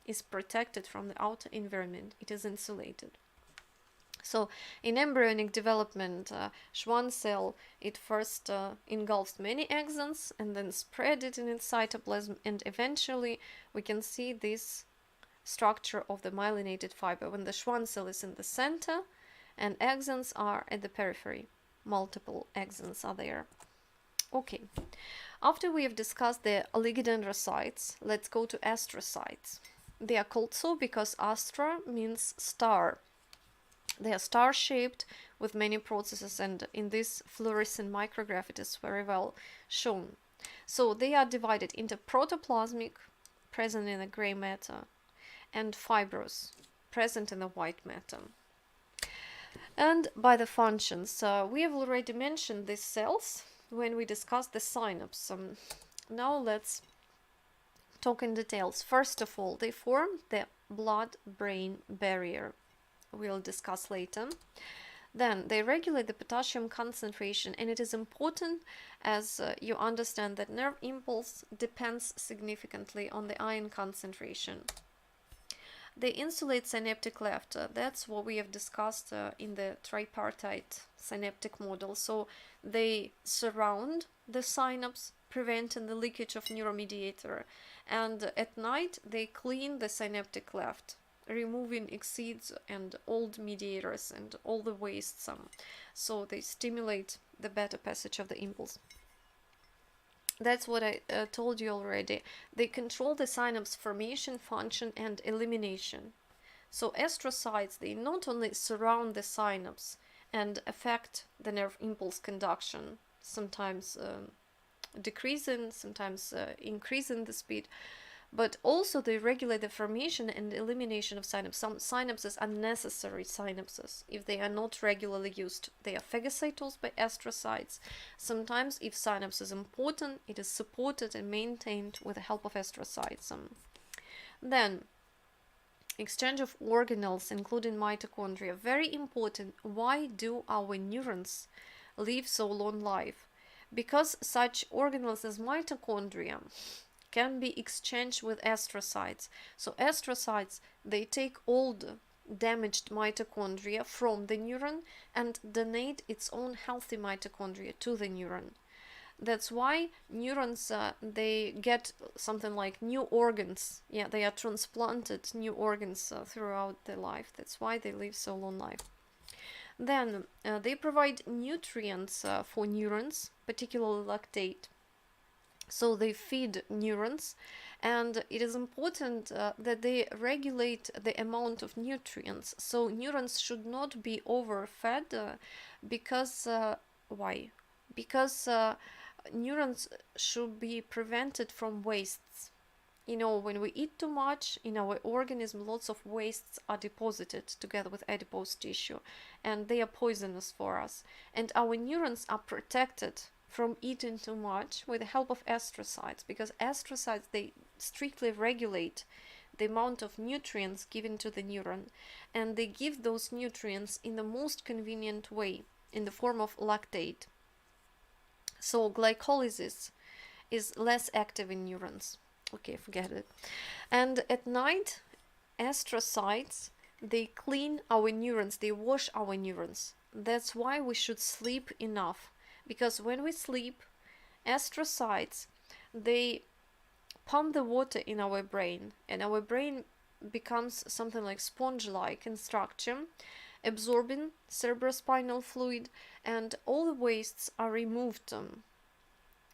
is protected from the outer environment. It is insulated. So in embryonic development, Schwann cell, it first engulfs many axons and then spread it in its cytoplasm, and eventually we can see this structure of the myelinated fiber when the Schwann cell is in the center and axons are at the periphery. Multiple axons are there. Okay, after we have discussed the oligodendrocytes, let's go to astrocytes. They are called so because astra means star. They are star-shaped with many processes, and in this fluorescent micrograph it is very well shown. So they are divided into protoplasmic, present in the gray matter, and fibrous, present in the white matter. And by the functions, we have already mentioned these cells when we discussed the synapse. Now let's talk in details. First of all, they form the blood-brain barrier. We'll discuss later. Then they regulate the potassium concentration, and it is important as you understand that nerve impulse depends significantly on the ion concentration. They insulate synaptic cleft. That's what we have discussed in the tripartite synaptic model. So they surround the synapse, preventing the leakage of neuromediator, and at night they clean the synaptic cleft, removing exceeds and old mediators and all the wastes. So they stimulate the better passage of the impulse. That's what I told you already. They control the synapse formation, function, and elimination. So astrocytes, they not only surround the synapse and affect the nerve impulse conduction, sometimes decreasing, sometimes increasing the speed. But also they regulate the formation and elimination of synapses. Some synapses are necessary synapses. If they are not regularly used, they are phagocytosed by astrocytes. Sometimes if synapse is important, it is supported and maintained with the help of astrocytes. Then exchange of organelles, including mitochondria, very important. Why do our neurons live so long life? Because such organelles as mitochondria can be exchanged with astrocytes. So astrocytes, they take old damaged mitochondria from the neuron and donate its own healthy mitochondria to the neuron. That's why neurons, they get something like new organs. Yeah, they are transplanted new organs throughout their life. That's why they live so long life. Then they provide nutrients for neurons, particularly lactate. So they feed neurons, and it is important that they regulate the amount of nutrients. So neurons should not be overfed because why? Because neurons should be prevented from wastes. You know, when we eat too much in our organism, lots of wastes are deposited together with adipose tissue, and they are poisonous for us. And our neurons are protected from eating too much with the help of astrocytes, because astrocytes, they strictly regulate the amount of nutrients given to the neuron, and they give those nutrients in the most convenient way in the form of lactate. So glycolysis is less active in neurons. Okay, forget it. And at night, astrocytes, they clean our neurons, they wash our neurons. That's why we should sleep enough. Because when we sleep, astrocytes, they pump the water in our brain, and our brain becomes something like sponge-like in structure, absorbing cerebrospinal fluid, and all the wastes are removed.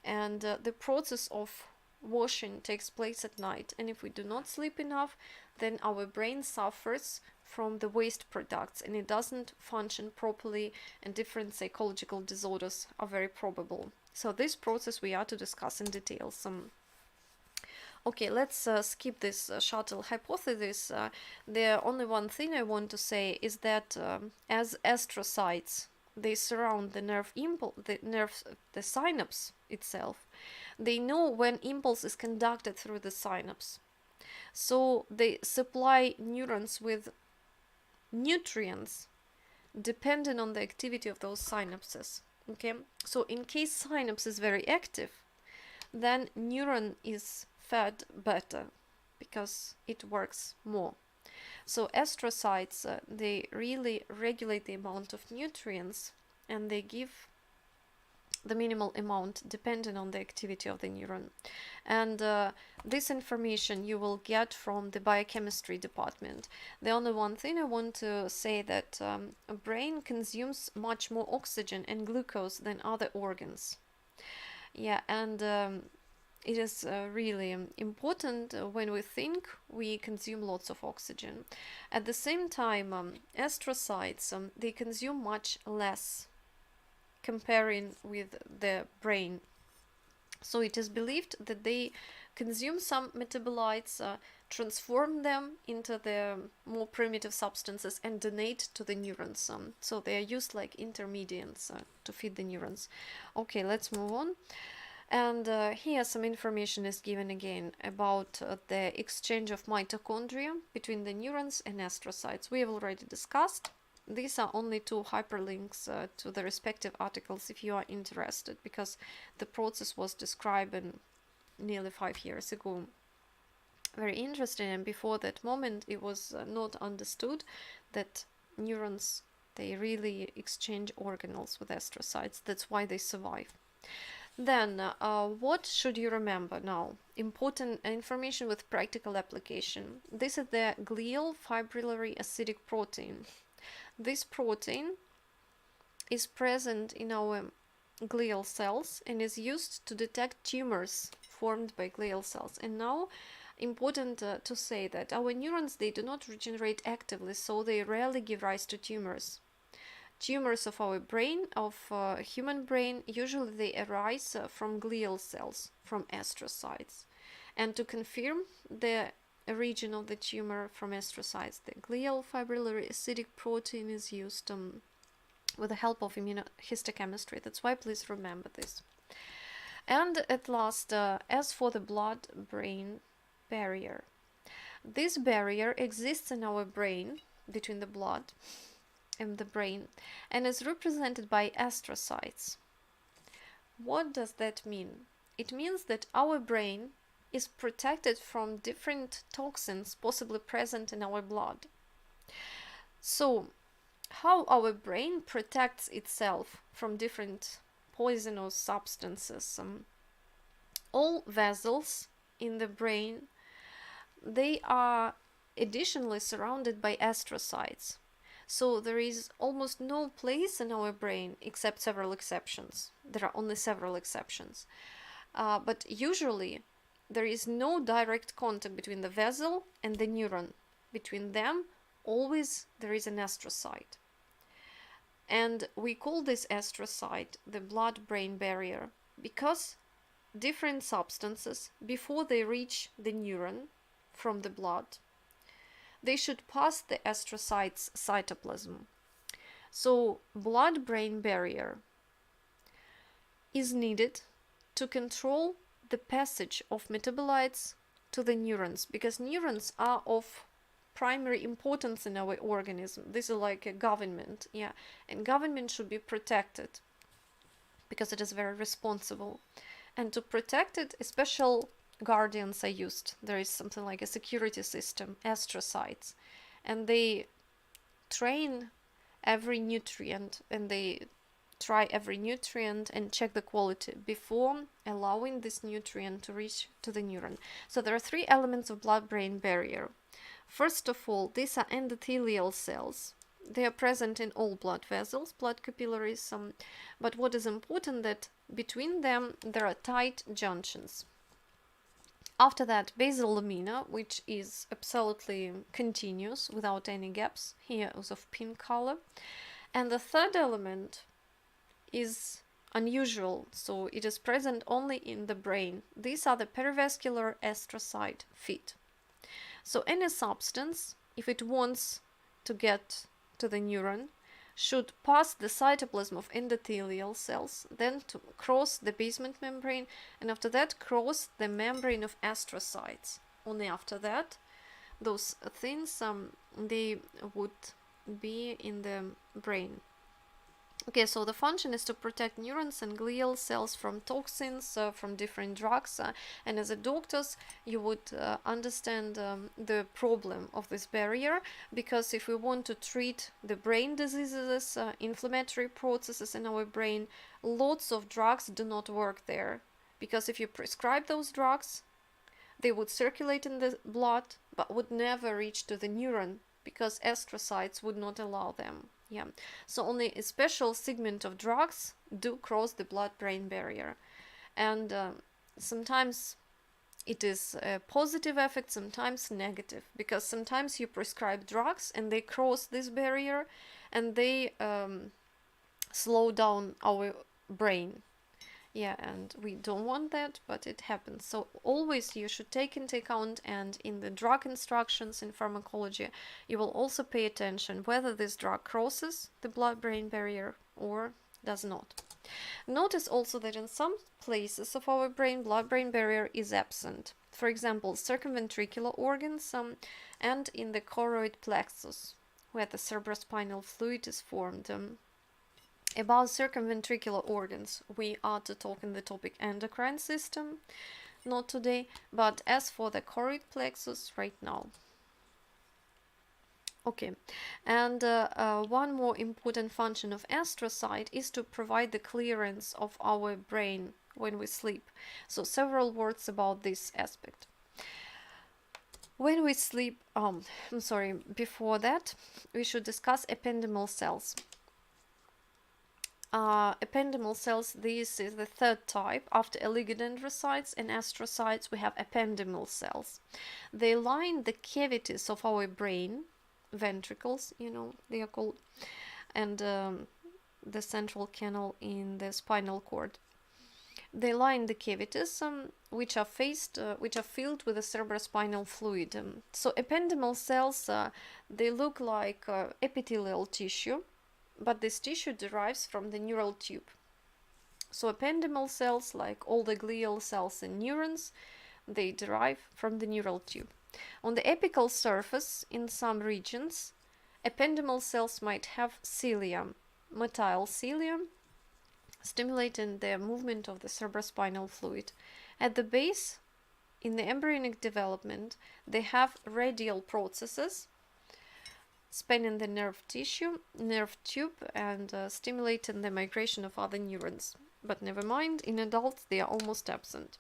And the process of washing takes place at night. And if we do not sleep enough, then our brain suffers from the waste products and it doesn't function properly, and different psychological disorders are very probable. So this process we are to discuss in detail. Okay, let's skip this shuttle hypothesis. The only one thing I want to say is that as astrocytes, they surround the nerve impulse, the synapse itself. They know when impulse is conducted through the synapse. So they supply neurons with nutrients depending on the activity of those synapses. Okay, so in case synapse is very active, then neuron is fed better because it works more. So astrocytes, they really regulate the amount of nutrients, and they give the minimal amount depending on the activity of the neuron. And this information you will get from the biochemistry department. The only one thing I want to say that a brain consumes much more oxygen and glucose than other organs. Yeah, and it is really important when we think we consume lots of oxygen. At the same time, astrocytes, they consume much less comparing with the brain. So it is believed that they consume some metabolites, transform them into the more primitive substances and donate to the neurons. So they are used like intermediates to feed the neurons. Okay, let's move on. And here some information is given again about the exchange of mitochondria between the neurons and astrocytes. We have already discussed. These are only two hyperlinks to the respective articles if you are interested, because the process was described nearly 5 years ago. Very interesting, and before that moment it was not understood that neurons, they really exchange organelles with astrocytes. That's why they survive. Then, what should you remember now? Important information with practical application. This is the glial fibrillary acidic protein. This protein is present in our glial cells and is used to detect tumors formed by glial cells. And now, important to say that our neurons, they do not regenerate actively, so they rarely give rise to tumors. tumors of our brain, of human brain, usually they arise from glial cells, from astrocytes. And to confirm the origin of the tumor from astrocytes, the glial fibrillary acidic protein is used with the help of immunohistochemistry. That's why please remember this. And at last, as for the blood-brain barrier, this barrier exists in our brain, between the blood and the brain, and is represented by astrocytes. What does that mean? It means that our brain is protected from different toxins possibly present in our blood. So, how our brain protects itself from different poisonous substances? All vessels in the brain, they are additionally surrounded by astrocytes. So there is almost no place in our brain except several exceptions. There are only several exceptions. But usually there is no direct contact between the vessel and the neuron. Between them, always there is an astrocyte. And we call this astrocyte the blood-brain barrier because different substances, before they reach the neuron from the blood, they should pass the astrocyte's cytoplasm. So blood-brain barrier is needed to control the passage of metabolites to the neurons, because neurons are of primary importance in our organism. This is like a government, and government should be protected because it is very responsible. And to protect it, special guardians are used. There is something like a security system, astrocytes, and they train every nutrient, and they try every nutrient and check the quality before allowing this nutrient to reach to the neuron. So there are three elements of blood-brain barrier. First of all, these are endothelial cells. They are present in all blood vessels, blood capillaries, but what is important that between them there are tight junctions. After that, basal lamina, which is absolutely continuous without any gaps, here is of pink color. And the third element is unusual, so it is present only in the brain. These are the perivascular astrocyte feet. So any substance, if it wants to get to the neuron, should pass the cytoplasm of endothelial cells, then to cross the basement membrane, and after that cross the membrane of astrocytes. Only after that, those things, they would be in the brain. Okay, so the function is to protect neurons and glial cells from toxins, from different drugs, and as a doctors you would understand the problem of this barrier, because if we want to treat the brain diseases, inflammatory processes in our brain, lots of drugs do not work there, because if you prescribe those drugs, they would circulate in the blood but would never reach to the neuron, because astrocytes would not allow them. So only a special segment of drugs do cross the blood-brain barrier, and sometimes it is a positive effect, sometimes negative, because sometimes you prescribe drugs and they cross this barrier and they slow down our brain. And we don't want that, but it happens. So always you should take into account, and in the drug instructions in pharmacology, you will also pay attention whether this drug crosses the blood-brain barrier or does not. Notice also that in some places of our brain, blood-brain barrier is absent. For example, circumventricular organs and in the choroid plexus, where the cerebrospinal fluid is formed. About circumventricular organs, we are to talk in the topic endocrine system, not today, but as for the choroid plexus, right now. Okay, and one more important function of astrocyte is to provide the clearance of our brain when we sleep. So several words about this aspect. When we sleep, before that, we should discuss ependymal cells. Ependymal cells, this is the third type. After oligodendrocytes and astrocytes, we have ependymal cells. They line the cavities of our brain, ventricles, they are called, and the central canal in the spinal cord. They lie in the cavities, which are filled with the cerebrospinal fluid. So ependymal cells, they look like epithelial tissue, but this tissue derives from the neural tube. So ependymal cells, like all the glial cells and neurons, they derive from the neural tube. On the apical surface, in some regions, ependymal cells might have cilia, motile cilia, stimulating the movement of the cerebrospinal fluid. At the base, in the embryonic development, they have radial processes spanning the nerve tube, and stimulating the migration of other neurons. But never mind, in adults they are almost absent.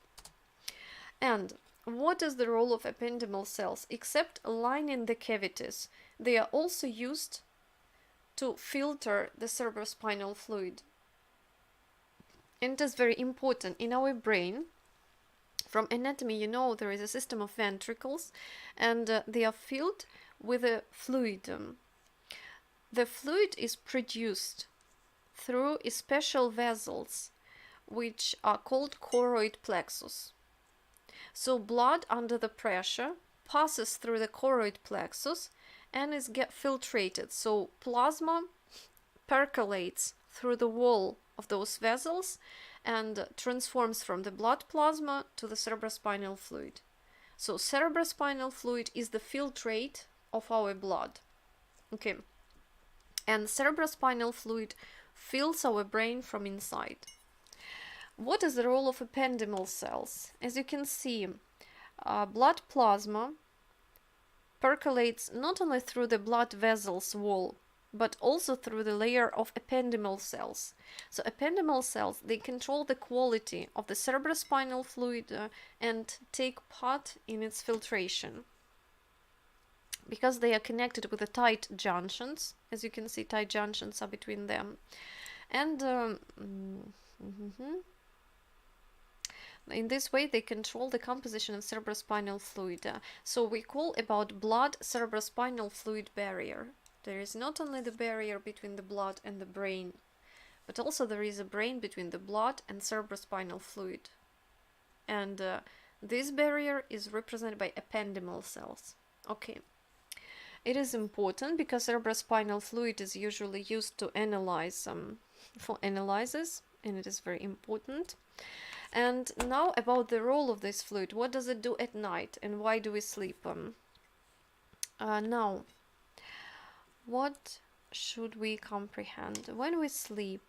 And what is the role of ependymal cells? Except lining the cavities, they are also used to filter the cerebrospinal fluid. And it is very important. In our brain, from anatomy, you know there is a system of ventricles, and they are filled with a fluid. The fluid is produced through special vessels, which are called choroid plexus. So blood under the pressure passes through the choroid plexus and is filtrated. So plasma percolates through the wall of those vessels and transforms from the blood plasma to the cerebrospinal fluid. So cerebrospinal fluid is the filtrate of our blood. Okay. And cerebrospinal fluid fills our brain from inside. What is the role of ependymal cells? As you can see, blood plasma percolates not only through the blood vessels wall, but also through the layer of ependymal cells. So ependymal cells, they control the quality of the cerebrospinal fluid and take part in its filtration. Because they are connected with the tight junctions, as you can see, tight junctions are between them. And in this way, they control the composition of cerebrospinal fluid. So we call about blood-cerebrospinal fluid barrier. There is not only the barrier between the blood and the brain, but also there is a brain between the blood and cerebrospinal fluid. And this barrier is represented by ependymal cells. Okay. It is important because cerebrospinal fluid is usually used to analyze for analysis, and it is very important. And now about the role of this fluid. What does it do at night and why do we sleep? Now, what should we comprehend? When we sleep,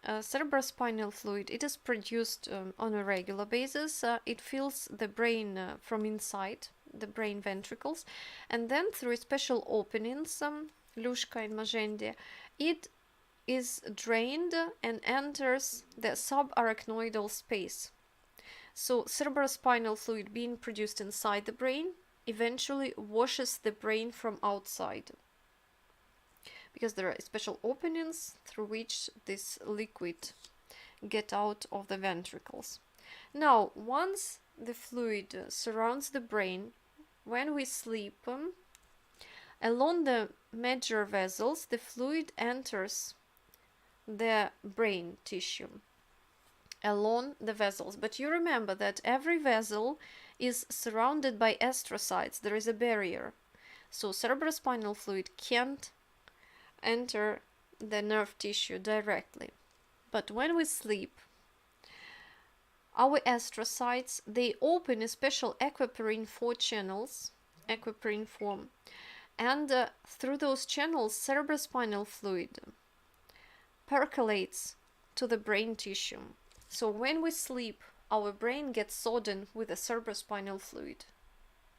cerebrospinal fluid, it is produced on a regular basis. It fills the brain from inside, the brain ventricles, and then through special openings, Lushka and Magendie, it is drained and enters the subarachnoidal space. So cerebrospinal fluid being produced inside the brain eventually washes the brain from outside, because there are special openings through which this liquid get out of the ventricles. Now, once the fluid surrounds the brain, when we sleep, along the major vessels, the fluid enters the brain tissue along the vessels. But you remember that every vessel is surrounded by astrocytes. There is a barrier. So cerebrospinal fluid can't enter the nerve tissue directly. But when we sleep, our astrocytes, they open a special aquaporine 4 channels, aquaporine 4, and through those channels, cerebrospinal fluid percolates to the brain tissue. So when we sleep, our brain gets sodden with the cerebrospinal fluid.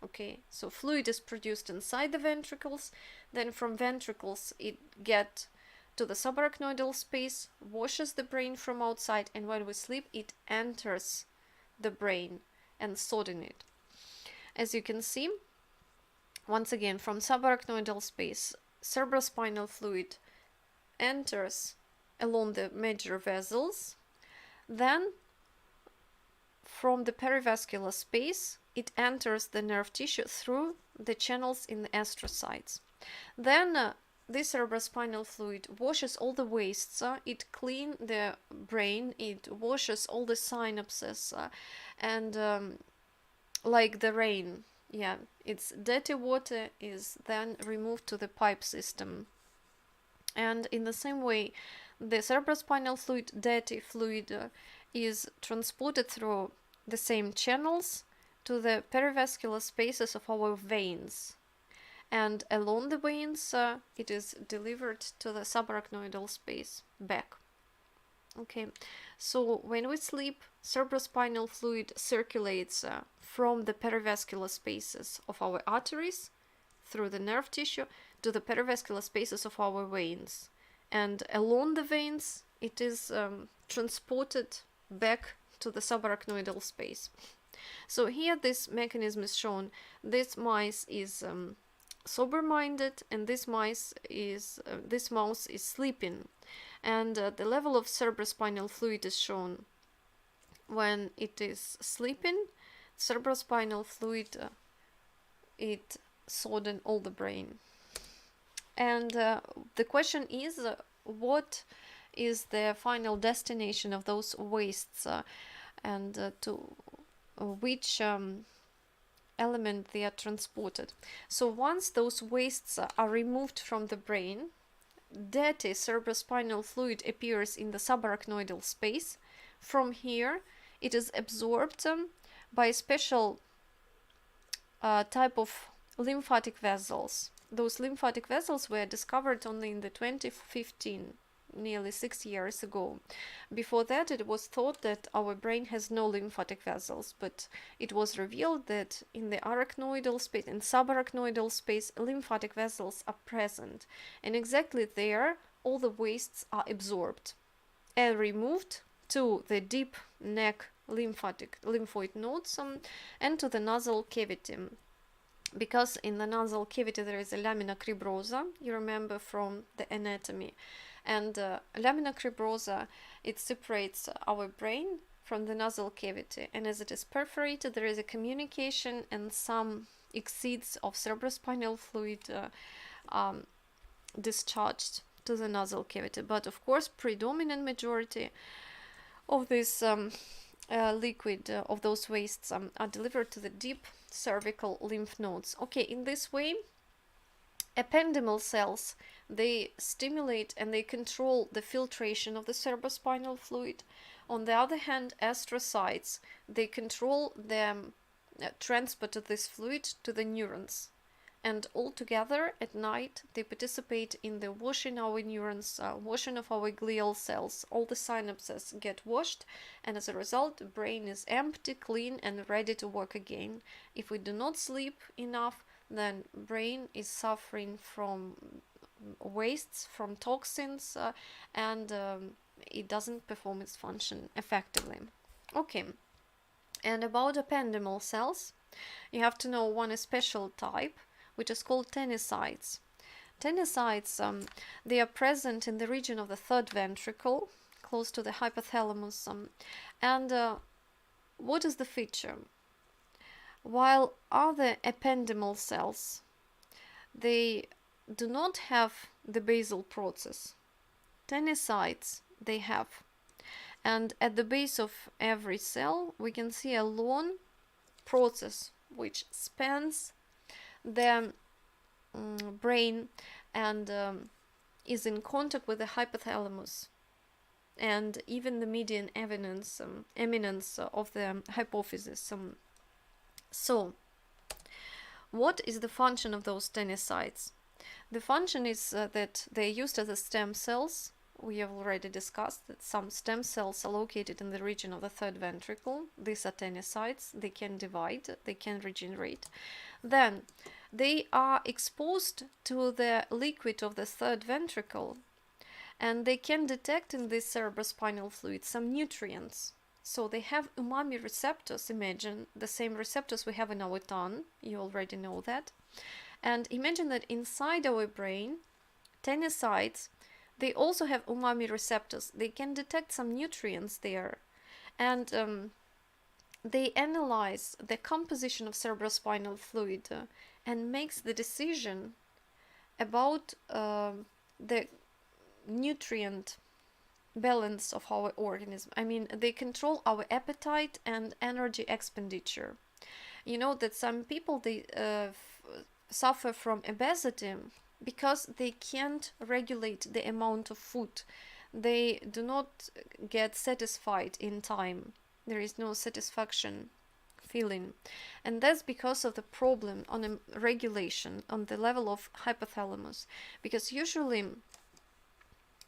Okay, so fluid is produced inside the ventricles, then from ventricles it gets to the subarachnoidal space, washes the brain from outside, and when we sleep it enters the brain and soddens it. As you can see, once again, from subarachnoidal space, cerebrospinal fluid enters along the major vessels, then from the perivascular space it enters the nerve tissue through the channels in the astrocytes. Then this cerebrospinal fluid washes all the wastes, it cleans the brain, it washes all the synapses, and like the rain, yeah, its dirty water is then removed to the pipe system. And in the same way, the cerebrospinal fluid, dirty fluid, is transported through the same channels to the perivascular spaces of our veins. And along the veins, it is delivered to the subarachnoidal space back. Okay, so when we sleep, cerebrospinal fluid circulates from the perivascular spaces of our arteries through the nerve tissue to the perivascular spaces of our veins. And along the veins, it is transported back to the subarachnoidal space. So here this mechanism is shown. This mouse is sober-minded, and this mouse is sleeping, and the level of cerebrospinal fluid is shown. When it is sleeping, cerebrospinal fluid it sodden all the brain. And the question is, what is the final destination of those wastes, and to which element they are transported. So once those wastes are removed from the brain, dirty cerebrospinal fluid appears in the subarachnoidal space. From here, it is absorbed by a special type of lymphatic vessels. Those lymphatic vessels were discovered only in the 2015, nearly 6 years ago. Before that, it was thought that our brain has no lymphatic vessels, but it was revealed that in the arachnoidal space, in subarachnoidal space, lymphatic vessels are present, and exactly there all the wastes are absorbed and removed to the deep neck lymphoid nodes and to the nasal cavity. Because in the nasal cavity there is a lamina cribrosa, you remember from the anatomy. And lamina cribrosa, it separates our brain from the nasal cavity, and as it is perforated, there is a communication and some exceeds of cerebrospinal fluid discharged to the nasal cavity. But of course, predominant majority of this liquid of those wastes are delivered to the deep cervical lymph nodes. Okay, in this way, ependymal cells, they stimulate and they control the filtration of the cerebrospinal fluid. On the other hand, astrocytes, they control the transport of this fluid to the neurons. And all together at night, they participate in the washing our neurons, washing of our glial cells. All the synapses get washed, and as a result, the brain is empty, clean, and ready to work again. If we do not sleep enough, then brain is suffering from wastes, from toxins, and it doesn't perform its function effectively. Okay, and about ependymal cells, you have to know one special type, which is called Tanycytes. Tanycytes, they are present in the region of the third ventricle, close to the hypothalamus. And what is the feature? While other ependymal cells, they do not have the basal process, Tanycytes they have. And at the base of every cell, we can see a long process which spans the brain and is in contact with the hypothalamus and even the median eminence of the hypophysis. So, what is the function of those Tanycytes? The function is that they're used as stem cells. We have already discussed that some stem cells are located in the region of the third ventricle. These are Tanycytes. They can divide, they can regenerate. Then they are exposed to the liquid of the third ventricle, and they can detect in this cerebrospinal fluid some nutrients. So they have umami receptors. Imagine the same receptors we have in our tongue. You already know that. And imagine that inside our brain, Tanycytes, they also have umami receptors. They can detect some nutrients there. And they analyze the composition of cerebrospinal fluid and makes the decision about the nutrient balance of our organism. I mean, they control our appetite and energy expenditure. You know that some people, they suffer from obesity because they can't regulate the amount of food. They do not get satisfied in time. There is no satisfaction feeling, and that's because of the problem on a regulation on the level of hypothalamus, because usually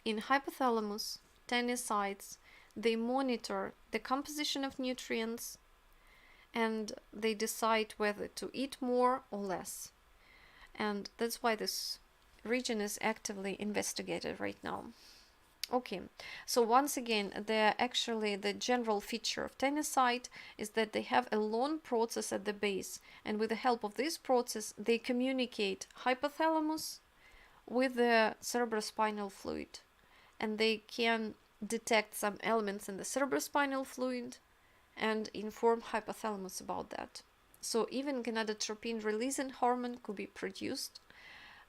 in hypothalamus, Tanycytes, they monitor the composition of nutrients and they decide whether to eat more or less. And that's why this region is actively investigated right now. Okay, so once again, the general feature of Tanycyte is that they have a long process at the base, and with the help of this process, they communicate hypothalamus with the cerebrospinal fluid, and they can detect some elements in the cerebrospinal fluid and inform hypothalamus about that. So even gonadotropin releasing hormone could be produced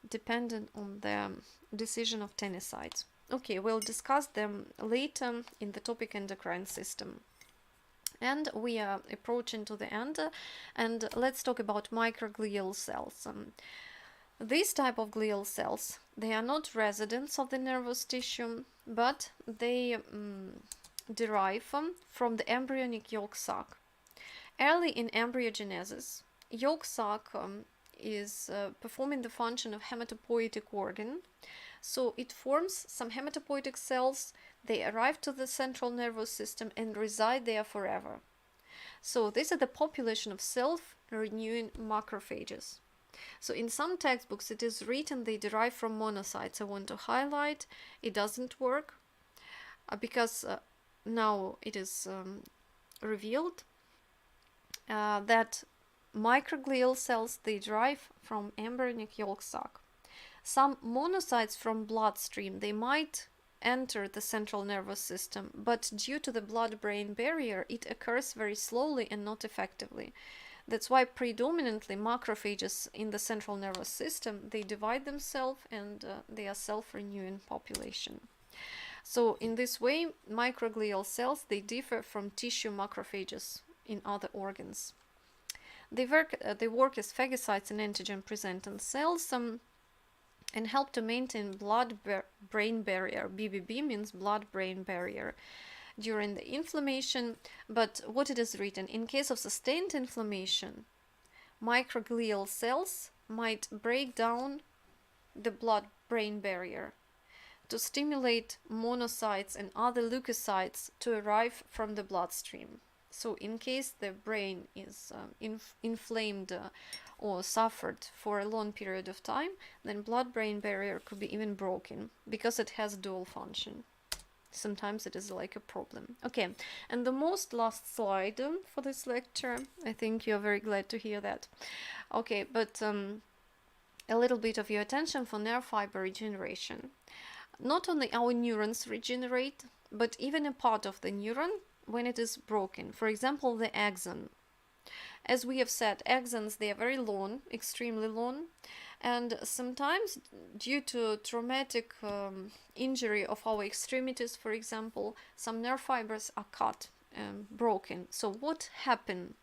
dependent on the decision of Tanycytes. Okay, we'll discuss them later in the topic endocrine system. And we are approaching to the end, and let's talk about microglial cells. These type of glial cells, they are not residents of the nervous tissue, but they derive from the embryonic yolk sac. Early in embryogenesis, yolk sac is performing the function of hematopoietic organ. So it forms some hematopoietic cells, they arrive to the central nervous system and reside there forever. So this is the population of self-renewing macrophages. So in some textbooks it is written they derive from monocytes. I want to highlight it doesn't work because now it is revealed that microglial cells, they derive from embryonic yolk sac. Some monocytes from bloodstream, they might enter the central nervous system, but due to the blood-brain barrier, it occurs very slowly and not effectively. That's why predominantly macrophages in the central nervous system, they divide themselves and they are self-renewing population. So in this way, microglial cells, they differ from tissue macrophages in other organs. They work as phagocytes and antigen-presenting cells and help to maintain blood-brain barrier. BBB means blood-brain barrier during the inflammation. But what it is written, in case of sustained inflammation, microglial cells might break down the blood-brain barrier to stimulate monocytes and other leukocytes to arrive from the bloodstream. So in case the brain is inflamed or suffered for a long period of time, then blood-brain barrier could be even broken because it has dual function. Sometimes it is like a problem. Okay, and the last slide for this lecture. I think you're very glad to hear that. Okay, but a little bit of your attention for nerve fiber regeneration. Not only our neurons regenerate, but even a part of the neuron when it is broken. For example, the axon. As we have said, axons, they are very long, extremely long, and sometimes due to traumatic injury of our extremities, for example, some nerve fibers are cut, broken. So what happened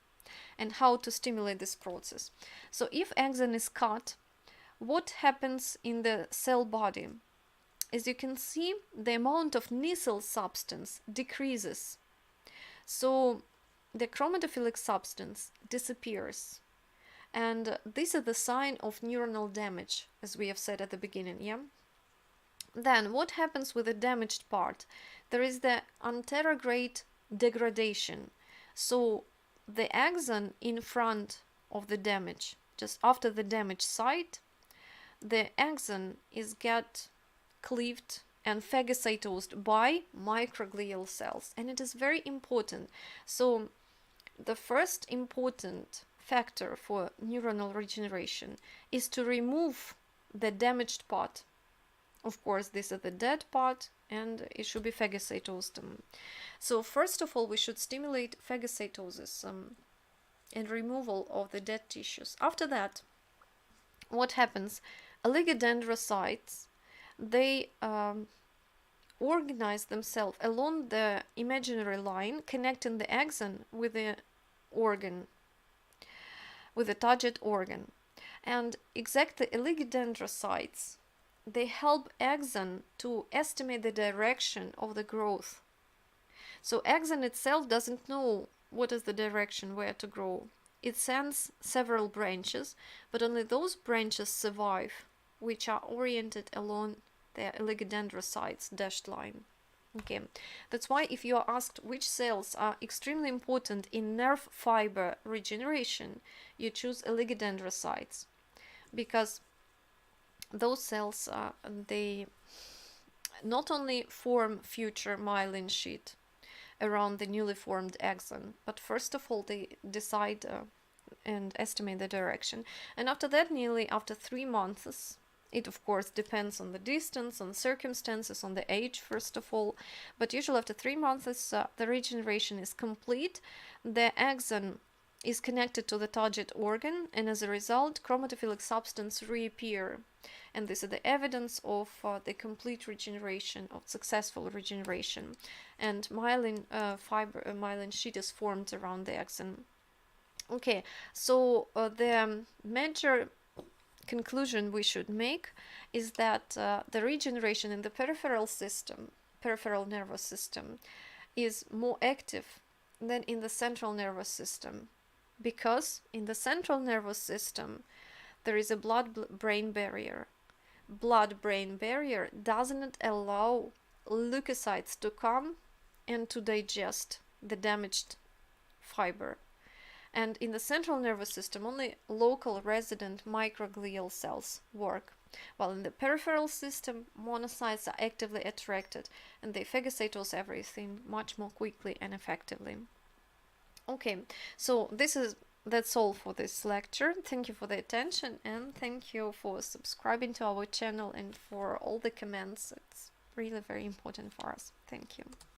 and how to stimulate this process? So if axon is cut, what happens in the cell body? As you can see, the amount of Nissl substance decreases. So the chromatophilic substance disappears. And this is the sign of neuronal damage, as we have said at the beginning, yeah? Then what happens with the damaged part? There is the anterograde degradation. So the axon in front of the damage, just after the damaged site, the axon is get cleaved and phagocytosed by microglial cells, and it is very important. So the first important factor for neuronal regeneration is to remove the damaged part. Of course, this is the dead part and it should be phagocytosed. So first of all, we should stimulate phagocytosis and removal of the dead tissues. After that, what happens? oligodendrocytes, they organize themselves along the imaginary line connecting the axon with the organ, with the target organ. And exactly oligodendrocytes, they help axon to estimate the direction of the growth. So axon itself doesn't know what is the direction where to grow. It sends several branches, but only those branches survive which are oriented along the oligodendrocytes dashed line. Okay, that's why if you are asked which cells are extremely important in nerve fiber regeneration, you choose oligodendrocytes, because those cells they not only form future myelin sheet around the newly formed axon, but first of all they decide and estimate the direction. And after that, nearly after 3 months, it of course depends on the distance, on circumstances, on the age first of all, but usually after 3 months the regeneration is complete, the axon is connected to the target organ, and as a result chromatophylic substance reappear, and this is the evidence of the complete regeneration, of successful regeneration, and myelin myelin sheet is formed around the axon. Okay, so the major conclusion we should make is that the regeneration in the peripheral system, peripheral nervous system, is more active than in the central nervous system, because in the central nervous system there is a blood-brain barrier. Blood-brain barrier doesn't allow leukocytes to come and to digest the damaged fiber. And in the central nervous system only local resident microglial cells work, while in the peripheral system monocytes are actively attracted and they phagocytose everything much more quickly and effectively. Okay, so that's all for this lecture. Thank you for the attention, and thank you for subscribing to our channel and for all the comments. It's really very important for us. Thank you.